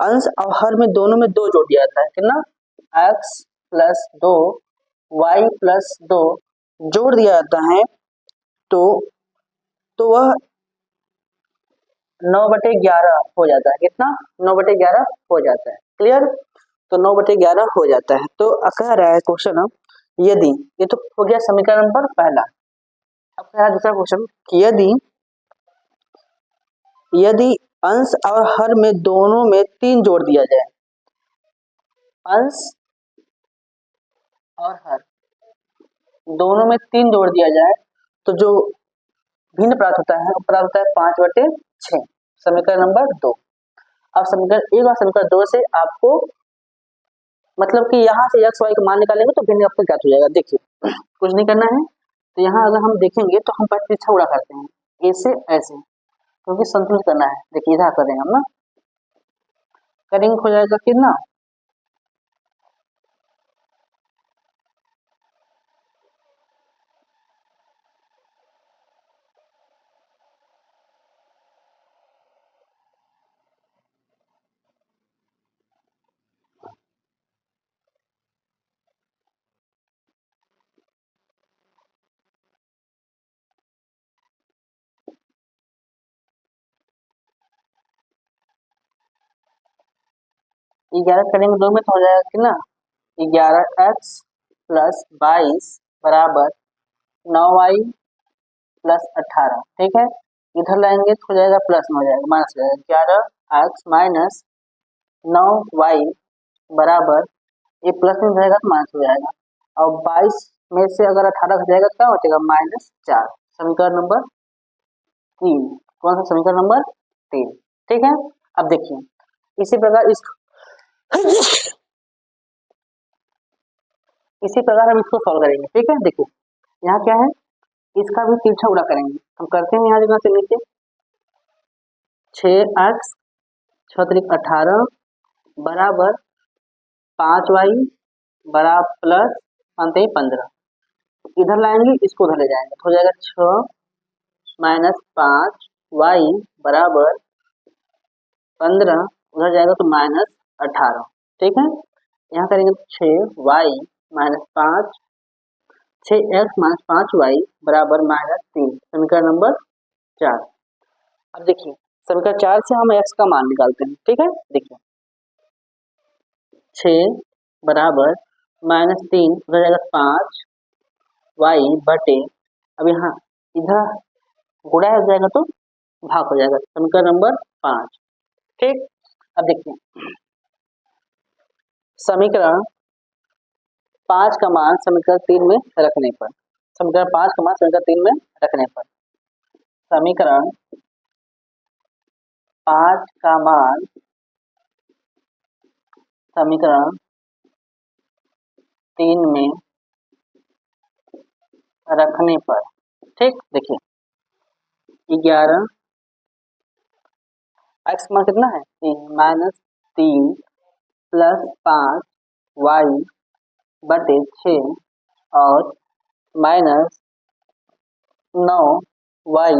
Speaker 1: अंश और हर में दोनों में 2 जोड़ दिया जाता है, कितना, x प्लस 2 y प्लस 2 जोड़ दिया जाता है, तो वह 9/11 हो जाता है, कितना, 9/11 हो जाता है, क्लियर। तो 9/11 हो जाता है। तो कह रहा है क्वेश्चन, यदि, ये तो हो गया समीकरण नंबर पहला। अब कह रहा है दूसरा क्वेश्चन, यदि अंश और हर में दोनों में 3 जोड़ दिया जाए, अंश और हर दोनों में 3 जोड़ दिया जाए तो जो भिन्न प्राप्त होता है वो प्राप्त होता है 5/6, समीकरण नंबर 2। अब समीकरण 1 और समीकरण 2 से आपको मतलब कि यहाँ से x y का मान निकालेंगे तो भिन्न आपका ज्ञात हो जाएगा। देखिए कुछ नहीं करना है, तो यहाँ अगर हम देखेंगे तो हम पीछे उड़ा करते हैं ऐसे ऐसे, क्योंकि संतुलित करना है। देखिए इधर करेंगे हम ना, करेंगे हो जाएगा कितना, 11 करेंगे 2 में तो हो जाएगा कितना, 11x प्लस 22 बराबर 9y प्लस 18, ठीक है। इधर लाएंगे तो हो जाएगा प्लस में हो जाएगा, माइनस हो जाएगा 11x माइनस 9y बराबर, ये प्लस में रहेगा तो माइनस हो जाएगा, और 22 में से अगर 18 घट जाएगा तो क्या हो जाएगा -4, समीकरण नंबर 3। कौन सा समीकरण नंबर 3, ठीक है। अब देखिए इसी प्रकार इसी प्रकार हम इसको सॉल्व करेंगे, ठीक है। देखिए यहाँ क्या है, इसका भी तिरछा उड़ा करेंगे, हम करते हैं यहाँ जगह से नीचे 6x 6×18 बराबर 5y बराबर प्लस 15, इधर लाएंगे इसको उधर ले जाएंगे तो हो जाएगा 6 माइनस 5y बराबर 15, उधर जाएगा तो -18, ठीक है। यहाँ करेंगे 6y -5 6x - 5y बराबर -3, समीकरण नंबर 4। अब देखिए समीकरण 4 से हम x का मान निकालते हैं, ठीक है। देखिए 6 बराबर -3 हो जाएगा 5y बटे, अब यहाँ इधर गुणा हो जाएगा तो भाग हो जाएगा, समीकरण नंबर 5, ठीक। अब देखिए समीकरण 5 का मान समीकरण 3 में रखने पर, समीकरण 5 का मान समीकरण 3 में रखने पर, समीकरण 5 का मान समीकरण 3 में रखने पर, ठीक। देखिए 11 x मान कितना है 3 -3 प्लस 5y बटे 6 और -9y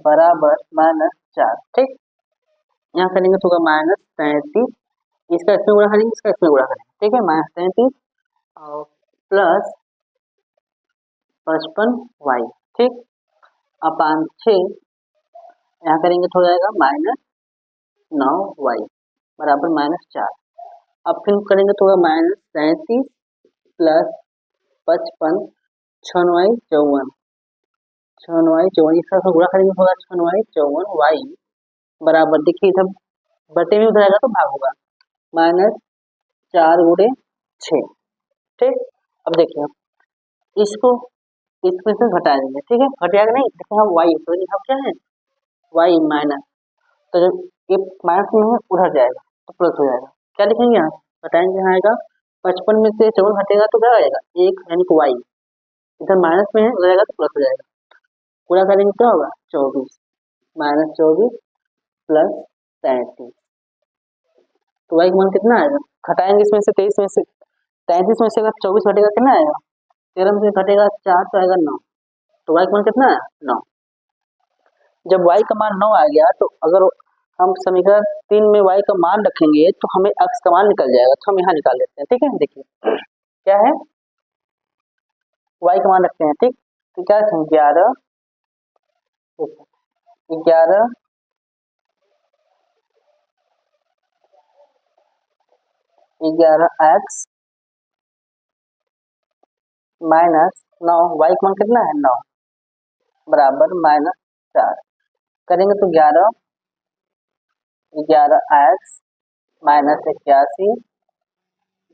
Speaker 1: बराबर -4, ठीक। यहाँ करेंगे तो होगा -33, इसका इसमें गुणा करेंगे, इसका इसमें गुणा करेंगे, ठीक है। -33 और प्लस 55y, ठीक, अपान 6, यहाँ करेंगे तो हो जाएगा -9y बराबर -4। अब फिर करेंगे तो होगा -33 प्लस 55 6 9 54 इसका गुणा करेंगे होगा 6 9 54y बराबर, देखिए इधर बटे में उधर आएगा तो भाग होगा, -4 गुणे 6, ठीक। अब देखिए इसको इसमें से घटा देंगे, ठीक है। घटाएगा नहीं, देखिए हम y तो यहाँ क्या है y माइनस, तो जब ये माइनस में है उधर जाएगा तो प्लस हो जाएगा, क्या लिखेंगे यहाँ घटाएंगे, यहाँ आएगा 55 में से 54 घटेगा तो क्या आएगा 1, यानी कि y इधर माइनस में है उधर जाएगा तो प्लस हो जाएगा, पूरा करेंगे क्या होगा 24 -24 प्लस 33, तो y का मान कितना आएगा, घटाएंगे इसमें से 23 में से 33 में से अगर 24 घटेगा कितना आएगा, 13 में से घटेगा 4 तो आएगा 9, तो y का मान कितना है 9। जब y का मान 9 आ गया तो अगर हम समीकरण 3 में y का मान रखेंगे तो हमें x का मान निकल जाएगा, तो हम यहाँ निकाल लेते हैं, ठीक है। देखिए क्या है y का मान रखते हैं, ठीक। तो क्या रखेंगे 11 x माइनस 9, y का मान कितना है 9 बराबर -4, करेंगे तो 11x माइनस 81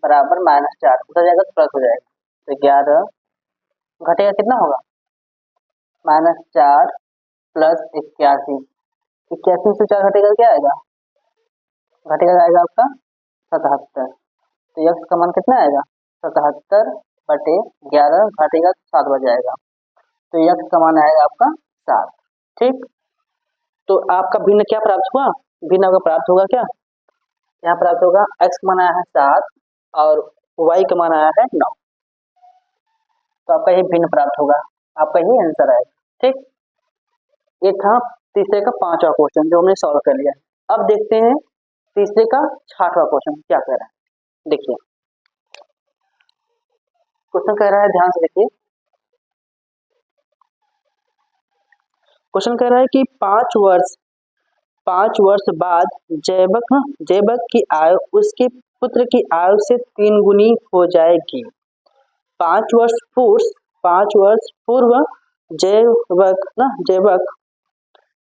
Speaker 1: बराबर -4, उधर जाएगा तो प्लस हो जाएगा, तो 11 घटेगा कितना होगा -4 प्लस 81, 81 में से 4 घटेगा क्या आएगा, घटेगा आएगा आपका 77, तो x का मान कितना आएगा 77 बटे 11 घटेगा 7 बच जाएगा, तो x का मान आएगा आपका 7, ठीक। तो आपका भिन्न क्या प्राप्त हुआ, भिन्न आपका प्राप्त होगा क्या, यहाँ प्राप्त होगा x का मान आया है 7 और y का मान आया है 9, तो आपका ये भिन्न प्राप्त होगा, आपका ये आंसर आएगा, ठीक। ये था तीसरे का 5वां क्वेश्चन जो हमने सॉल्व कर लिया। अब देखते हैं तीसरे का 6वां क्वेश्चन क्या कह रहा है। देखिए क्वेश्चन कह रहा है, ध्यान से देखिए, क्वेश्चन कह रहा है कि 5 वर्ष बाद जैवक की आयु उसके पुत्र की आयु से 3 गुनी हो जाएगी। 5 वर्ष पूर्व जैवक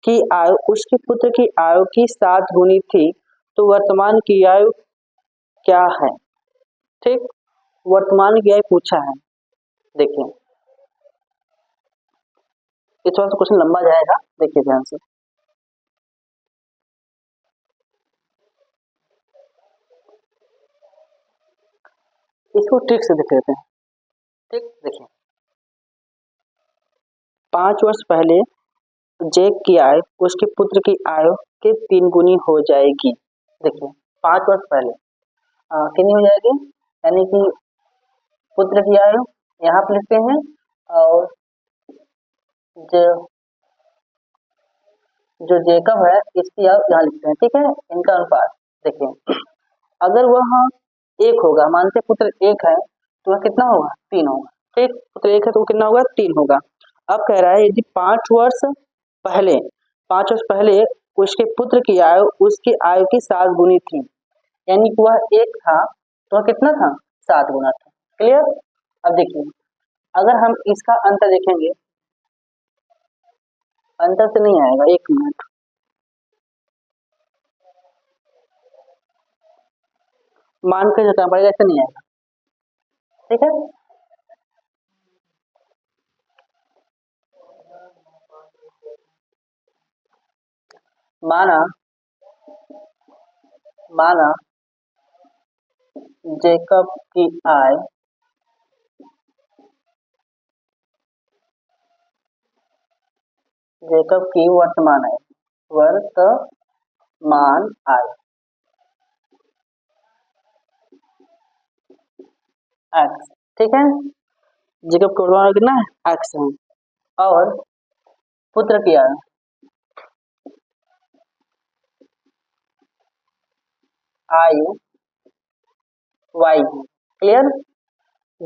Speaker 1: की आयु उसके पुत्र की आयु की 7 गुनी थी, तो वर्तमान की आयु क्या है, ठीक। वर्तमान की आयु पूछा है। देखिए ये थोड़ा सा क्वेश्चन लंबा जाएगा, देखिए ध्यान से, इसको ट्रिक से देख लेते हैं, ठीक। देखिए 5 वर्ष पहले जैक की आयु उसके पुत्र की आयु के 3 गुनी हो जाएगी। देखिए 5 वर्ष पहले कितनी हो जाएगी, यानी कि पुत्र की आयु यहाँ पर लिखते हैं और जो जेकब है इसकी आयु यहाँ लिखते हैं, ठीक है, इनका अनुपात। देखिए अगर वह 1 होगा, मानते पुत्र 1 है तो वह कितना होगा 3 होगा। ठीक, पुत्र 1 है तो कितना होगा 3 होगा। अब कह रहा है यदि 5 वर्ष पहले उसके पुत्र की आयु उसकी आयु की 7 गुनी थी, यानी कि वह 1 था तो वह कितना था 7 गुना था। क्लियर। अब देखिए अगर हम इसका अंतर देखेंगे, अंतर से नहीं आएगा, 1 मिनट, मान कर जताना पड़ेगा, ऐसे नहीं आएगा। ठीक है, माना माना जेकब की आय जेकब की वर्तमान आय एक्स। ठीक है, जेकब की वर्तमान आय कितना है एक्स है, और पुत्र की आयु वाई है। क्लियर,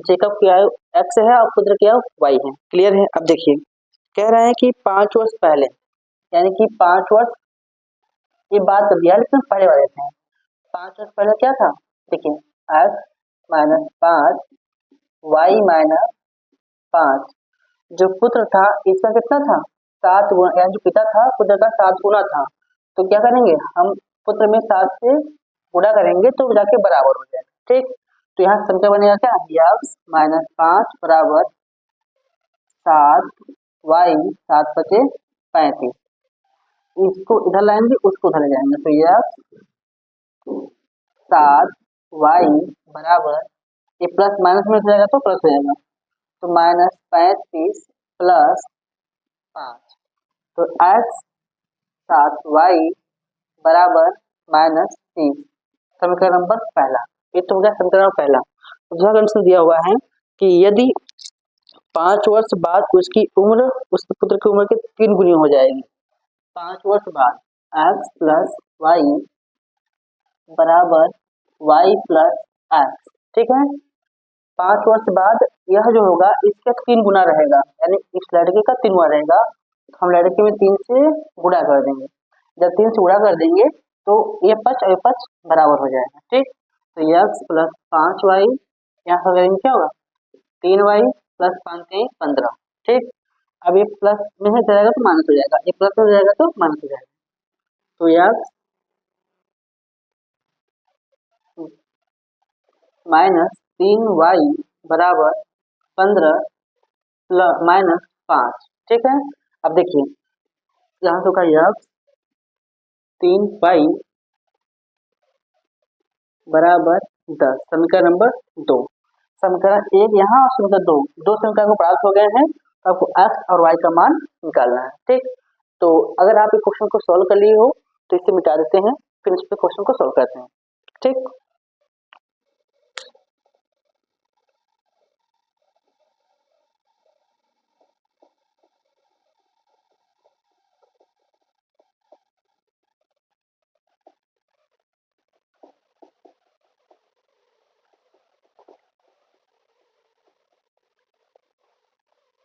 Speaker 1: जेकब की आयु एक्स है और पुत्र की आयु वाई है। क्लियर है। अब देखिए कह रहे हैं कि 5 वर्ष पहले, यानी कि 5 वर्ष, ये बात कर दिया लेकिन पहले वाले थे, 5 वर्ष पहले क्या था, देखिए एक्स माइनस 5 वाई माइनस 5, जो पुत्र था इसका कितना था 7 गुना, यानी जो पिता था पुत्र का 7 गुना था। तो क्या करेंगे हम, पुत्र में 7 से गुणा करेंगे तो जाके बराबर हो जाएगा। ठीक, तो यहाँ संख्या बनेगा क्या, एक्स माइनस 5 बराबर 7 वाई 7 बचे 35, इसको इधर लाएंगे उसको उधर ले जाएंगे, तो एक्स 7 वाई बराबर, ये प्लस माइनस में हो जाएगा तो प्लस हो जाएगा, तो माइनस 35 प्लस 5, तो एक्स 7 वाई बराबर माइनस 3, समीकरण नंबर पहला। ये तो हो गया समीकरण पहला। दूसरा कंडीशन दिया हुआ है कि यदि 5 वर्ष बाद उसकी उम्र उसके पुत्र की उम्र के 3 गुनी हो जाएगी, 5 वर्ष बाद एक्स प्लस वाई बराबर वाई प्लस एक्स। ठीक है, 5 वर्ष बाद यह जो होगा इसका 3 गुना रहेगा, यानी इस लड़के का 3 गुना रहेगा, तो हम लड़के में 3 से गुणा कर देंगे। जब 3 से गुणा कर देंगे तो ये 5 और ये 5 बराबर हो जाएगा। ठीक, तो एक्स प्लस 5 वाई, यहाँ पर करेंगे क्या होगा 3 वाई प्लस 5 3 15। ठीक, अब ये प्लस में है जाएगा तो माइनस हो जाएगा, ये प्लस में हो जाएगा तो माइनस हो जाएगा, तो एक्स माइनस 3 वाई बराबर 15 प्लस माइनस 5। ठीक है, अब देखिए यहाँ से होगा एक्स 3 वाई बराबर 10, समीकरण नंबर 2। समीकरण 1 यहाँ और समीकरण 2 समीकरण को प्राप्त हो गए हैं, तो आपको एक्स और वाई का मान निकालना है। ठीक, तो अगर आप इस क्वेश्चन को सॉल्व कर लिए हो तो इसे मिटा देते हैं, फिर इस क्वेश्चन को सॉल्व करते हैं। ठीक,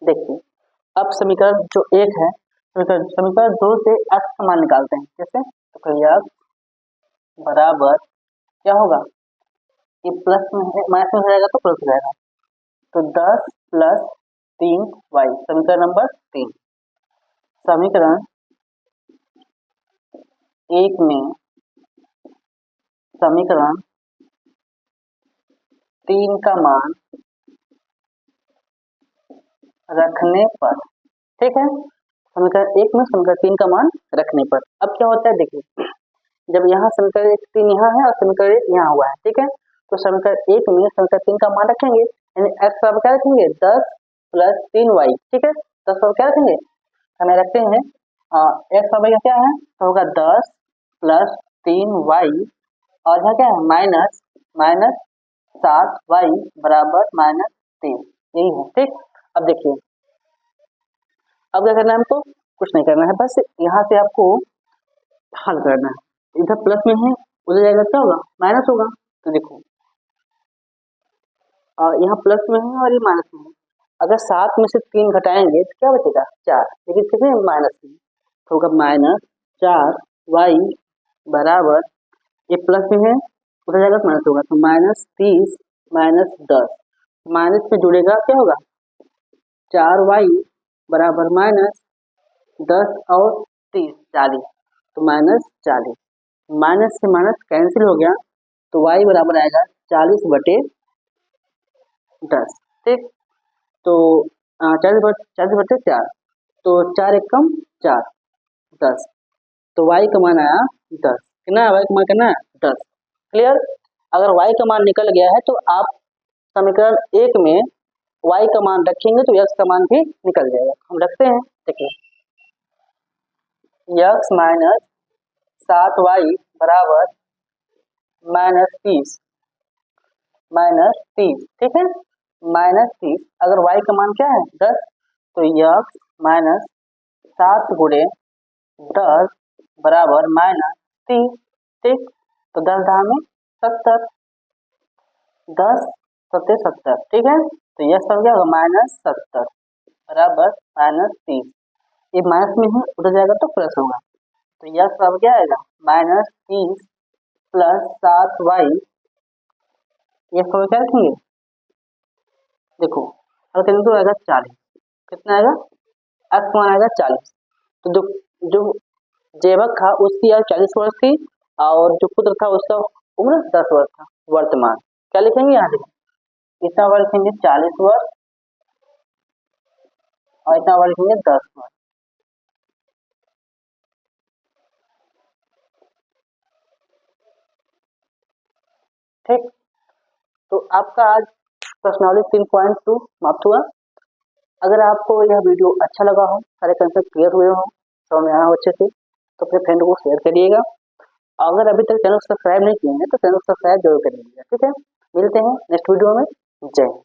Speaker 1: देखिए अब समीकरण जो 1 है, समीकरण 2 से एक्स का मान निकालते हैं। कैसे, तो एक्स बराबर क्या होगा, ये प्लस में है माइनस में हो जाएगा तो प्लस हो जाएगा, तो 10 प्लस 3 वाई, समीकरण नंबर 3। समीकरण 1 में समीकरण 3 का मान रखने पर, ठीक है, समीकरण 1 में समीकरण 3 का मान रखने पर अब क्या होता है, देखिए जब यहाँ समीकरण 3 यहाँ है और समीकरण 1 यहाँ हुआ है, ठीक है, तो समीकरण 1 में समीकरण 3 का मान रखेंगे, यानी एक्स बराबर क्या रखेंगे 10 प्लस 3 वाई। ठीक है, 10 बराबर क्या रखेंगे, हमें रखते हैं एक्स बराबर क्या है, तो होगा 10 प्लस 3 वाई, और यहाँ क्या है माइनस माइनस 7 वाई बराबर माइनस 3, यही है। ठीक, अब देखिए अब क्या करना है हमको, कुछ नहीं करना है, बस यहाँ से आपको हल करना है, इधर प्लस में है उधर जाएगा क्या होगा माइनस होगा, तो देखो यहाँ प्लस में है और ये माइनस में है। अगर 7 में से 3 घटाएंगे तो क्या बचेगा 4, लेकिन कितने माइनस में तो होगा -4y बराबर, ये प्लस में है उधर जाएगा माइनस होगा तो -30 -10, माइनस में जुड़ेगा क्या होगा 4y बराबर -10 और 30 40, तो -40, माइनस से माइनस कैंसिल हो गया तो y बराबर आएगा 40/10। ठीक, तो 40/4 तो 4 एकम 4 10, तो y का मान आया 10। कितना y का मान कितना है 10। क्लियर। अगर y का मान निकल गया है तो आप समीकरण 1 में y का मान रखेंगे तो x का मान भी निकल जाएगा। हम रखते हैं, देखिए x माइनस 7y बराबर -30 ठीक है, -30। अगर y का मान क्या है 10 तो x माइनस 7 गुणे 10 बराबर -30। ठीक, तो 10 10 में 70, 10 70 70। ठीक है, तो यह सब क्या होगा -70 बराबर -30। ये माइनस में है उधर जाएगा तो प्लस होगा, तो यह सब क्या आएगा -30 प्लस 7y, ये सब क्या रखेंगे देखो अगर करेंगे तो आएगा 40। कितना आएगा x मान आएगा 40। तो जो जेवक था उसकी आयु 40 वर्ष थी और जो पुत्र था उसका उम्र 10 वर्ष था। वर्तमान क्या लिखेंगे यहाँ देखो, इतना वर्ष लिखेंगे 40 वर्ष और इतना वर्ष लिखेंगे 10 वर्ष। ठीक, तो आपका आज प्रश्नावली 3.2 समाप्त हुआ। अगर आपको यह वीडियो अच्छा लगा हो, सारे कंसेप्ट क्लियर हुए हो, समझ में आया हो अच्छे से, तो अपने फ्रेंड को शेयर करिएगा। अगर अभी तक चैनल सब्सक्राइब नहीं किए हैं तो चैनल सब्सक्राइब जरूर करिएगा। ठीक है, मिलते हैं नेक्स्ट वीडियो में। जय हिंद।